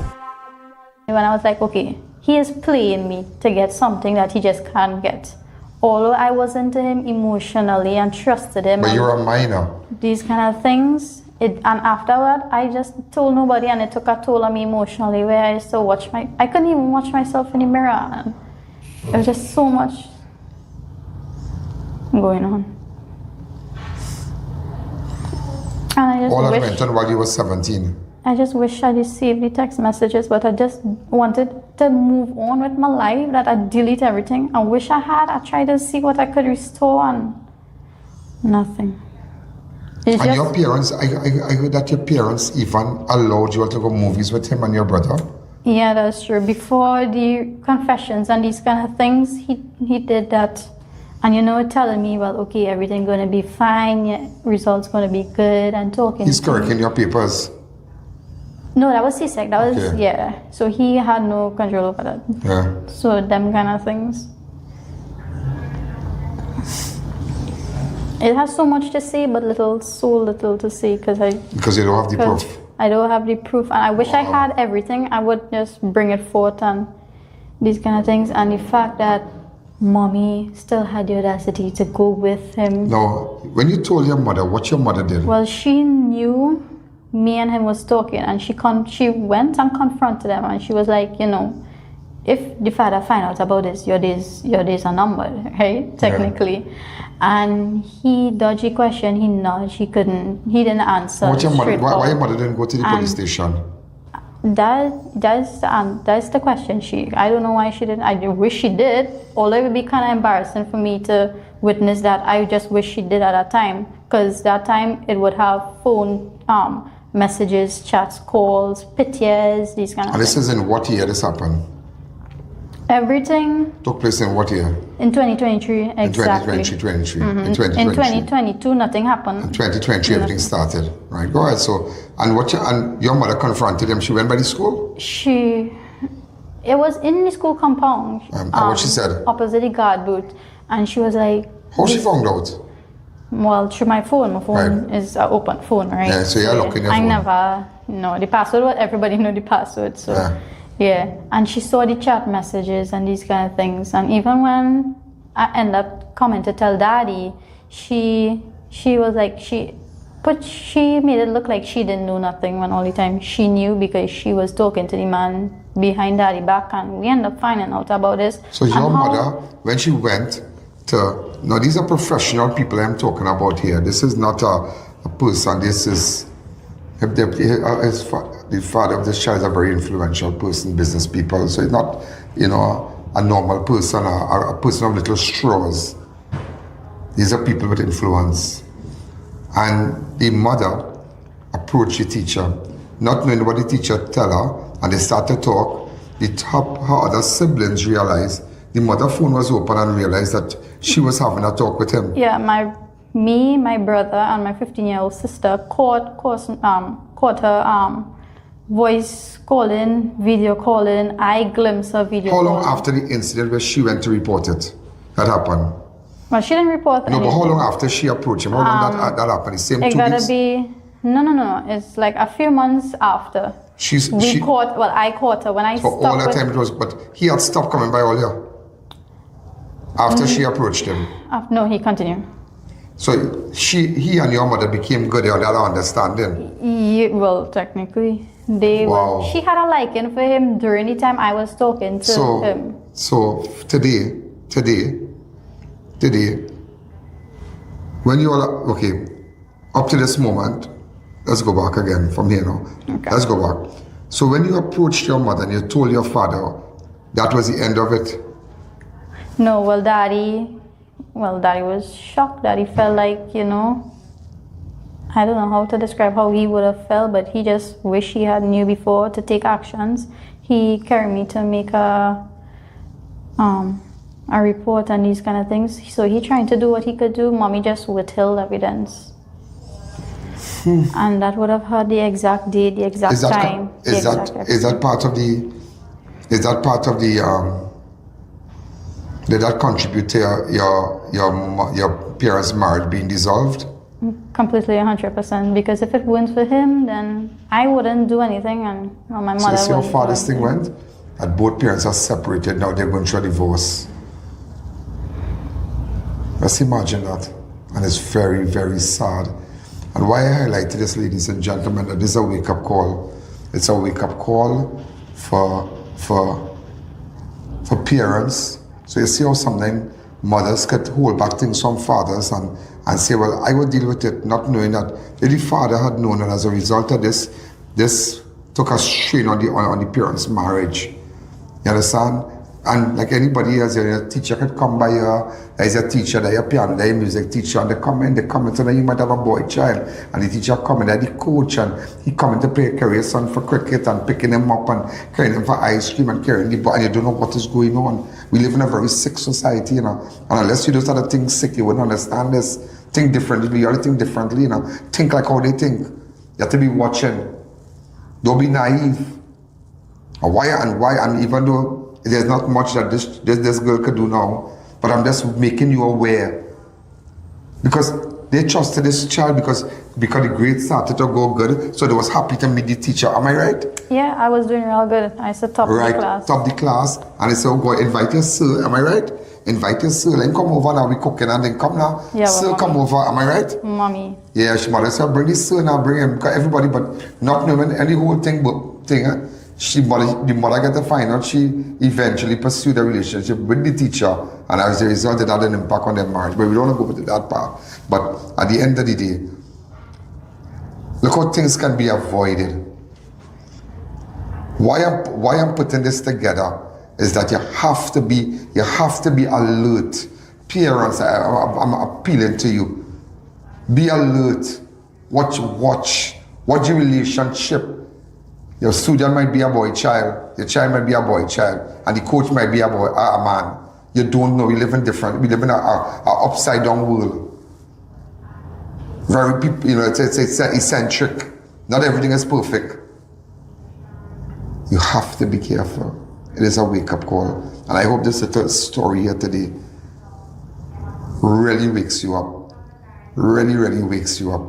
When I was like, okay, he is playing me to get something that he just can't get. Although I was into him emotionally and trusted him. But you're a minor. These kind of things. And afterward, I just told nobody, and it took a toll on me emotionally, where I used to I couldn't even watch myself in the mirror. And there was just so much going on. And I just All that went on while you were 17. I just wish I just saved the text messages, but I just wanted to move on with my life, that I delete everything. I wish I had. I tried to see what I could restore, and nothing. And your parents, I heard that your parents even allowed you to go movies with him and your brother? Yeah, that's true. Before the confessions and these kind of things, he did that. And telling me, well, okay, everything's going to be fine, yeah, results going to be good, and talking. He's correcting your papers? No, that was CSEC. That was, okay. Yeah. So he had no control over that. Yeah. So them kind of things. It has so much to say, but so little to say, because you don't have the proof. I don't have the proof, and I wish I had everything. I would just bring it forth and these kind of things. And the fact that mommy still had the audacity to go with him. No, when you told your mother, what your mother did? Well, she knew me and him was talking, and she went and confronted him, and she was like, if the father find out about this, your days are numbered, right? Technically. Yeah. And he dodgy question, he nudged, he didn't answer. Why your mother didn't go to the police station? That's the question. I don't know why she didn't. I wish she did. Although it would be kind of embarrassing for me to witness that. I just wish she did at that time, because that time it would have phone messages, chats, calls, pictures, these kind of things. And this is in what year this happened? Everything took place in what year? In 2023, exactly. In 2023. Mm-hmm. In 2022. In 2022, nothing happened. In 2023, everything started. Right, go ahead. So, and your mother confronted him. She went by the school? It was in the school compound. And what she said? Opposite the guard booth. And she was like... How she found out? Well, through my phone. My phone is an open phone, right? Yeah, so you're looking your phone. I never know the password. Everybody know the password. So, yeah. And she saw the chat messages and these kind of things. And even when I ended up coming to tell daddy, she was like, she made it look like she didn't know nothing, when all the time she knew, because she was talking to the man behind daddy back, and we ended up finding out about this. So your mother, when she went to... Now, these are professional people I'm talking about here. This is not a person. This is... The father of this child is a very influential person, business people. So it's not, a normal person or a person of little straws. These are people with influence. And the mother approached the teacher, not knowing what the teacher tell her, and they start to talk. Her other siblings realized the mother phone was open and realized that she was having a talk with him. Yeah, my brother, and my 15-year-old sister caught her voice calling, video calling. I glimpsed her video calling. How long after the incident where she went to report it? That happened? Well, she didn't report anything. No, but how long after she approached him? How long that happened? The same 2 weeks? No. It's like a few months after. I caught her when I so stopped. all that time it was, but he had stopped coming by all year. After she approached him. No, he continued. So he and your mother became good, they had that understanding. Well, technically, she had a liking for him during the time I was talking to him. So today, when you are, okay, up to this moment, let's go back again from here now. Okay. Let's go back. So when you approached your mother and you told your father, that was the end of it? No, Daddy was shocked. Daddy felt like, I don't know how to describe how he would have felt, but he just wished he had knew before to take actions. He carried me to make a report and these kind of things. So he trying to do what he could do. Mommy just withheld evidence. And that would have had the exact date, the exact time. Is that part of the did that contribute to your parents' marriage being dissolved? Completely 100%. Because if it weren't for him, then I wouldn't do anything, and my mother. So how far this thing went? That both parents are separated now. They're going through a divorce. Let's imagine that, and it's very, very sad. And why I highlighted this, ladies and gentlemen, that this is a wake-up call. It's a wake-up call for parents. So you see how sometimes mothers could hold back things from fathers and say, well, I will deal with it, not knowing that if the father had known that as a result of this took a strain on the parents' marriage. You understand? And like anybody else, a teacher could come by you, there's a teacher, there's a piano, there's a music teacher, and they come in, so then you might have a boy child, and the teacher come in, there's the coach, and he coming to carry his son for cricket, and picking him up, and carrying him for ice cream, and carrying the boy, and you don't know what is going on. We live in a very sick society, and unless you do start to think sick, you wouldn't understand this. Think differently, you have to think differently, think like how they think. You have to be watching. Don't be naive. And even though there's not much that this girl could do now, but I'm just making you aware. Because they trusted this child because the grades started to go good, so they was happy to meet the teacher. Am I right? Yeah, I was doing real good. I said top of the class. Top the class. And they said, oh, go invite your sir. Am I right? Invite your sir. Then come over now, we cooking, and then come now. Yeah, sir, come over. Am I right? Mommy. Yeah, she mother said, bring the sir now, bring him. Because everybody, but not knowing any whole thing, the mother got to find out she eventually pursued a relationship with the teacher, and as a result it had an impact on their marriage. But we don't want to go into that part. But at the end of the day, look how things can be avoided. Why I'm putting this together is that you have to be alert. Parents, I'm appealing to you. Be alert. Watch your relationship. Your student might be a boy child, your child might be a boy child, and the coach might be a man. You don't know. We live in a upside down world. Very people, it's eccentric. Not everything is perfect. You have to be careful. It is a wake-up call. And I hope this little story here today really wakes you up. Really, really wakes you up.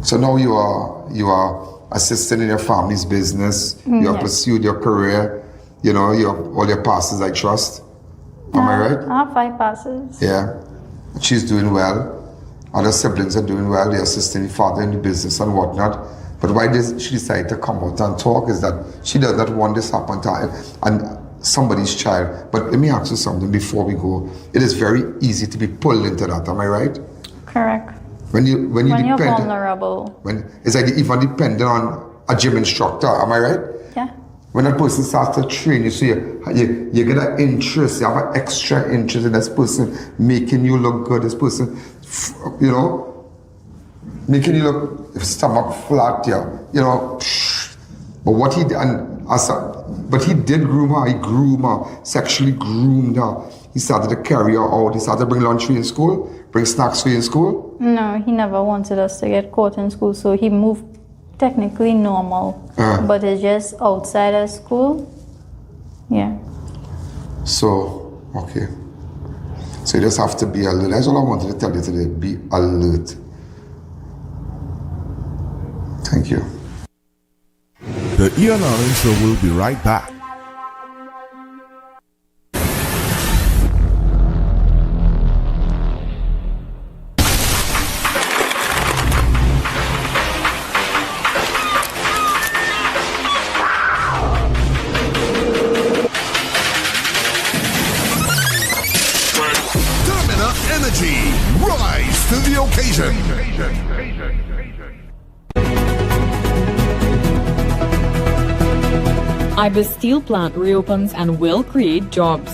So now you are assisting in your family's business. You have pursued your career. You have all your passes, I trust. Am I right? I have 5 passes. Yeah. She's doing well. Other siblings are doing well. They're assisting the father in the business and whatnot. But why did she decide to come out and talk is that she does not want this happen to her and somebody's child. But let me ask you something before we go. It is very easy to be pulled into that. Am I right? Correct. When you're vulnerable. It's like even dependent on a gym instructor, am I right? Yeah. When a person starts to train, you see you get an interest, you have an extra interest in this person making you look good, this person, making you look stomach flat, But what he did, but he did groom her, he groomed her, sexually groomed her. He started to carry her out, he started to bring lunch for you in school, bring snacks for you in school. No, he never wanted us to get caught in school, so he moved technically normal, but it's just outside of school. Yeah. So, okay. So you just have to be alert. That's all I wanted to tell you today. Be alert. Thank you. The I.A.N Show will be right back. Energy, rise to the occasion. Ibis Steel Plant reopens and will create jobs.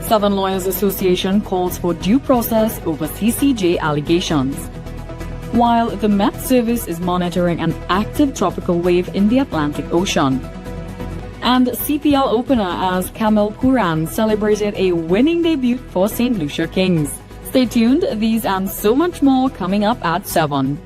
Southern Lawyers Association calls for due process over CCJ allegations. While the Met Service is monitoring an active tropical wave in the Atlantic Ocean. And CPL opener as Kamil Puran celebrated a winning debut for St. Lucia Kings. Stay tuned, these and so much more coming up at 7.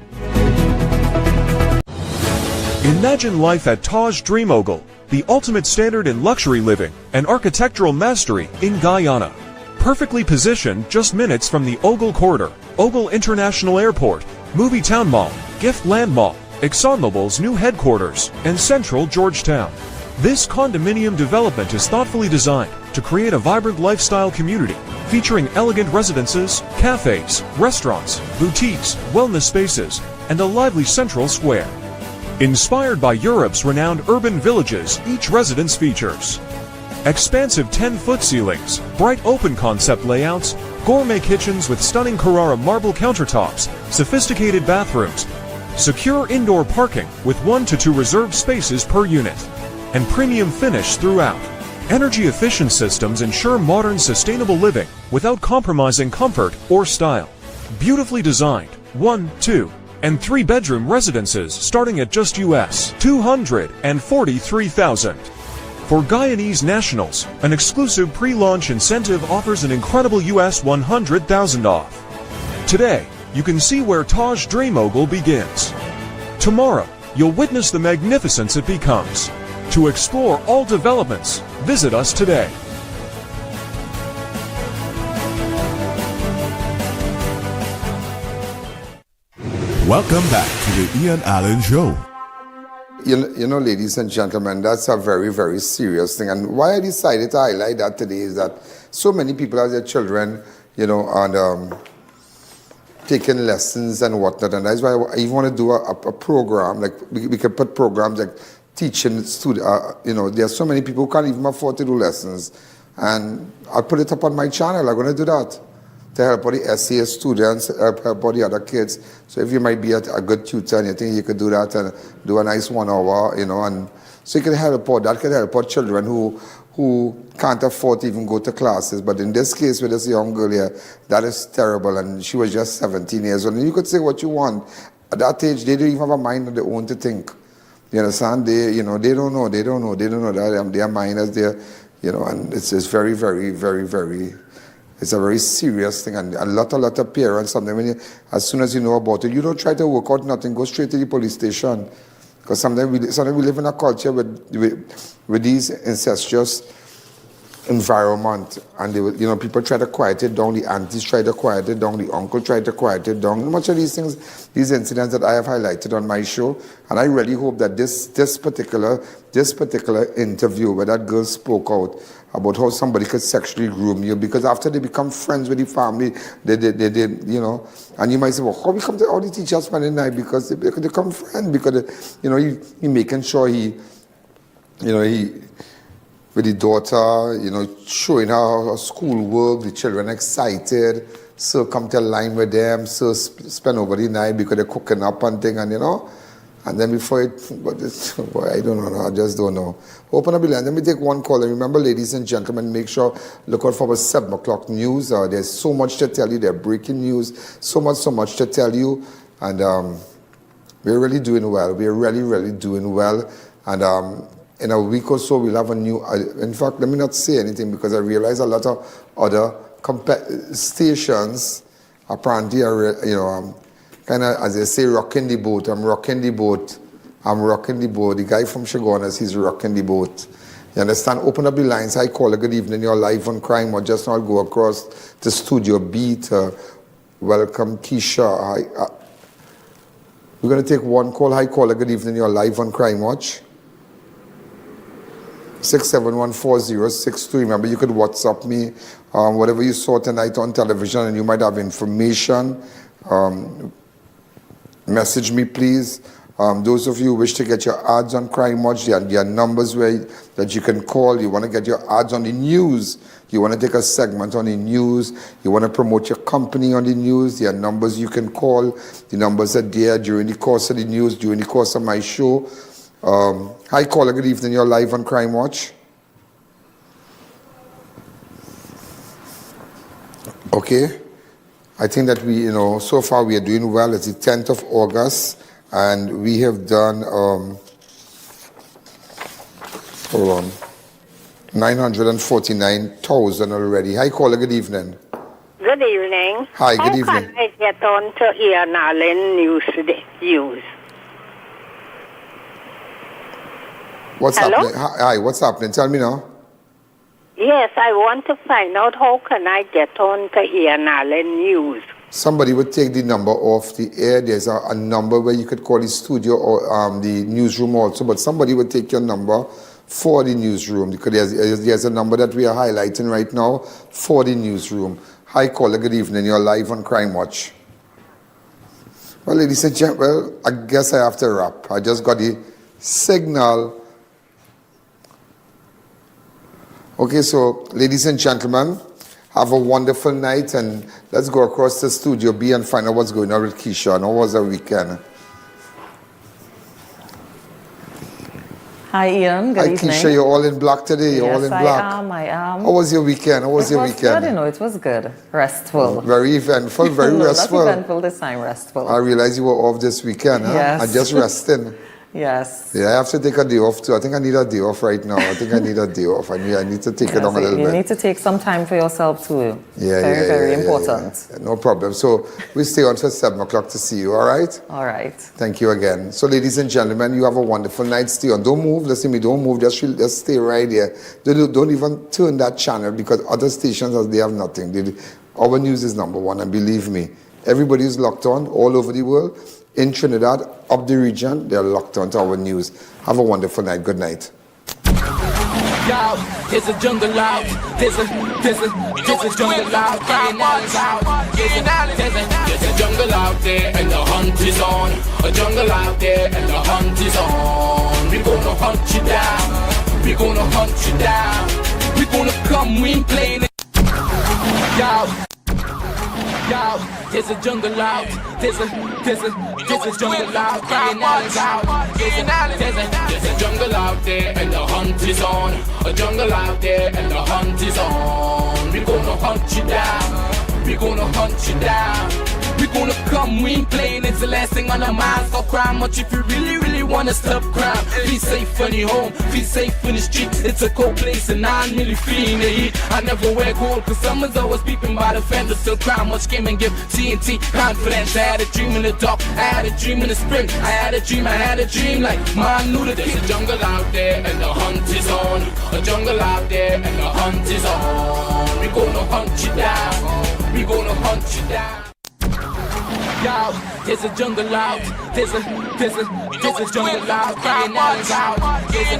Imagine life at Taj Dream Ogle, the ultimate standard in luxury living and architectural mastery in Guyana. Perfectly positioned just minutes from the Ogle Corridor, Ogle International Airport, Movie Town Mall, Gift Land Mall, ExxonMobil's new headquarters, and Central Georgetown. This condominium development is thoughtfully designed to create a vibrant lifestyle community featuring elegant residences, cafes, restaurants, boutiques, wellness spaces, and a lively central square. Inspired by Europe's renowned urban villages, each residence features expansive 10-foot ceilings, bright open concept layouts, gourmet kitchens with stunning Carrara marble countertops, sophisticated bathrooms, secure indoor parking with 1 to 2 reserved spaces per unit, and premium finish throughout. Energy-efficient systems ensure modern, sustainable living without compromising comfort or style. Beautifully designed 1, 2, and 3-bedroom residences starting at just US $243,000. For Guyanese nationals, an exclusive pre-launch incentive offers an incredible US $100,000 off. Today, you can see where Taj Dream Ogle begins. Tomorrow, you'll witness the magnificence it becomes. To explore all developments, visit us today. Welcome back to the I.A.N Show. You know, ladies and gentlemen, that's a very, very serious thing. And why I decided to highlight that today is that so many people have their children, you know, and taking lessons and whatnot. And that's why I even want to do a program. Like, we could put programs like teaching students, you know, there are so many people who can't even afford to do lessons. And I'll put it up on my channel. I'm going to do that to help all the SAS students, help all the other kids. So if you might be a good tutor and you think you could do that and do a nice 1 hour, you know, and so you can help out, that can help out children who can't afford to even go to classes. But in this case with this young girl here, that is terrible. And she was just 17 years old. And you could say what you want. At that age, they don't even have a mind of their own to think. You understand? They don't know that their mind is there, you know, and it's very, very, very, very, it's a very serious thing. And a lot of parents, sometimes as soon as you know about it, you don't try to work out nothing, go straight to the police station. Because sometimes we live in a culture with these incestuous environment, and they will, you know, people try to quiet it down, the aunties try to quiet it down, the uncle try to quiet it down. Much of these things, these incidents that I have highlighted on my show, and I really hope that this particular interview where that girl spoke out about how somebody could sexually groom you, because after they become friends with the family, they you know, and you might say, well, how we come to all the teachers spending the night? Because they become friends, because, you know, he making sure he with the daughter, you know, showing her school work, the children excited, so come to line with them, so spend over the night because they're cooking up and thing, and you know, and then before it, but it's, boy, I don't know, I just don't know. Open up the line, let me take one call, and remember, ladies and gentlemen, make sure, look out for our 7 o'clock news. There's so much to tell you, there's breaking news, so much to tell you, and we're really doing well, we're really doing well, and in a week or so, we'll have a new, in fact, let me not say anything because I realize a lot of other stations apparently are, you know, kind of, as they say, rocking the boat. I'm rocking the boat. The guy from Chagonas, he's rocking the boat. You understand? Open up the lines. Hi, caller, good evening. You're live on Crime, or just not go across the studio beat. Welcome, Keisha. We're going to take one call. Hi, caller, good evening. You're live on Crime Watch. 6714062. Remember, you could WhatsApp me whatever you saw tonight on television, and you might have information. Message me, please. Those of you who wish to get your ads on Crime Watch, there are numbers that you can call. You want to get your ads on the news. You want to take a segment on the news. You want to promote your company on the news. There are numbers you can call. The numbers are there during the course of the news, during the course of my show. Hi, caller. Good evening. You're live on Crime Watch. Okay. I think that so far we are doing well. It's the 10th of August, and we have done, 949,000 already. Hi, caller. Good evening. Good evening. Hi, good evening. How can I get on to I.A.N news today? What's happening? Hi, what's happening? Tell me now. Yes, I want to find out how can I get on to I.A.N news. Somebody would take the number off the air. There's a number where you could call the studio or the newsroom also, but somebody would take your number for the newsroom, because there's a number that we are highlighting right now for the newsroom. Hi, caller. Good evening. You're live on Crime Watch. Well, ladies and gentlemen, I guess I have to wrap. I just got the signal. Okay, so ladies and gentlemen, have a wonderful night, and let's go across to Studio B and find out what's going on with Keisha. And how was the weekend? Hi, Ian. Good evening. Hi, Keisha. You're all in black today. You're all in black. I am. How was your weekend? How was your weekend? Good, it was good. Restful. Very eventful, very restful. Not eventful this time, restful. I realized you were off this weekend, huh? Yes. And just resting. Yes. Yeah, I have to take a day off too. I think I need a day off right now. I think I need a day off. I need to take it on a little bit. You need to take some time for yourself too. Yeah, very important. Yeah. No problem. So we stay on till 7 o'clock to see you, all right? All right. Thank you again. So ladies and gentlemen, you have a wonderful night. Stay on. Don't move. Listen to me. Don't move. Just stay right there. Don't even turn that channel, because other stations, they have nothing. Our news is number one, and believe me, everybody is locked on all over the world. In Trinidad, up the region, they're locked onto our news. Have a wonderful night. Good night. Yo, there's a jungle out. There's a jungle out. There's a jungle out there, and the hunt is on. A jungle out there, and the hunt is on. We're gonna hunt you down. We're gonna hunt you down. We're gonna come, we ain't playing it. Yo, there's a jungle out. There's a jungle out. There's a jungle out there, and the hunt is on. A jungle out there, and the hunt is on. We're gonna hunt you down. We're gonna hunt you down. We're gonna come, we ain't playing. It's the last thing on our minds. Stop crime much if you really wanna stop crime. Be safe in your home, be safe in the streets. It's a cold place and I'm really feeling the heat. I never wear gold, cause someone's always peeping by the fender. Still crime much came and give TNT confidence. I had a dream in the dark, I had a dream in the spring. I had a dream like man knew that there's a jungle out there, and the hunt is on. A jungle out there, and the hunt is on. We're gonna hunt you down. We're gonna hunt you down. Yo, there's a jungle out. There's a jungle out. There's a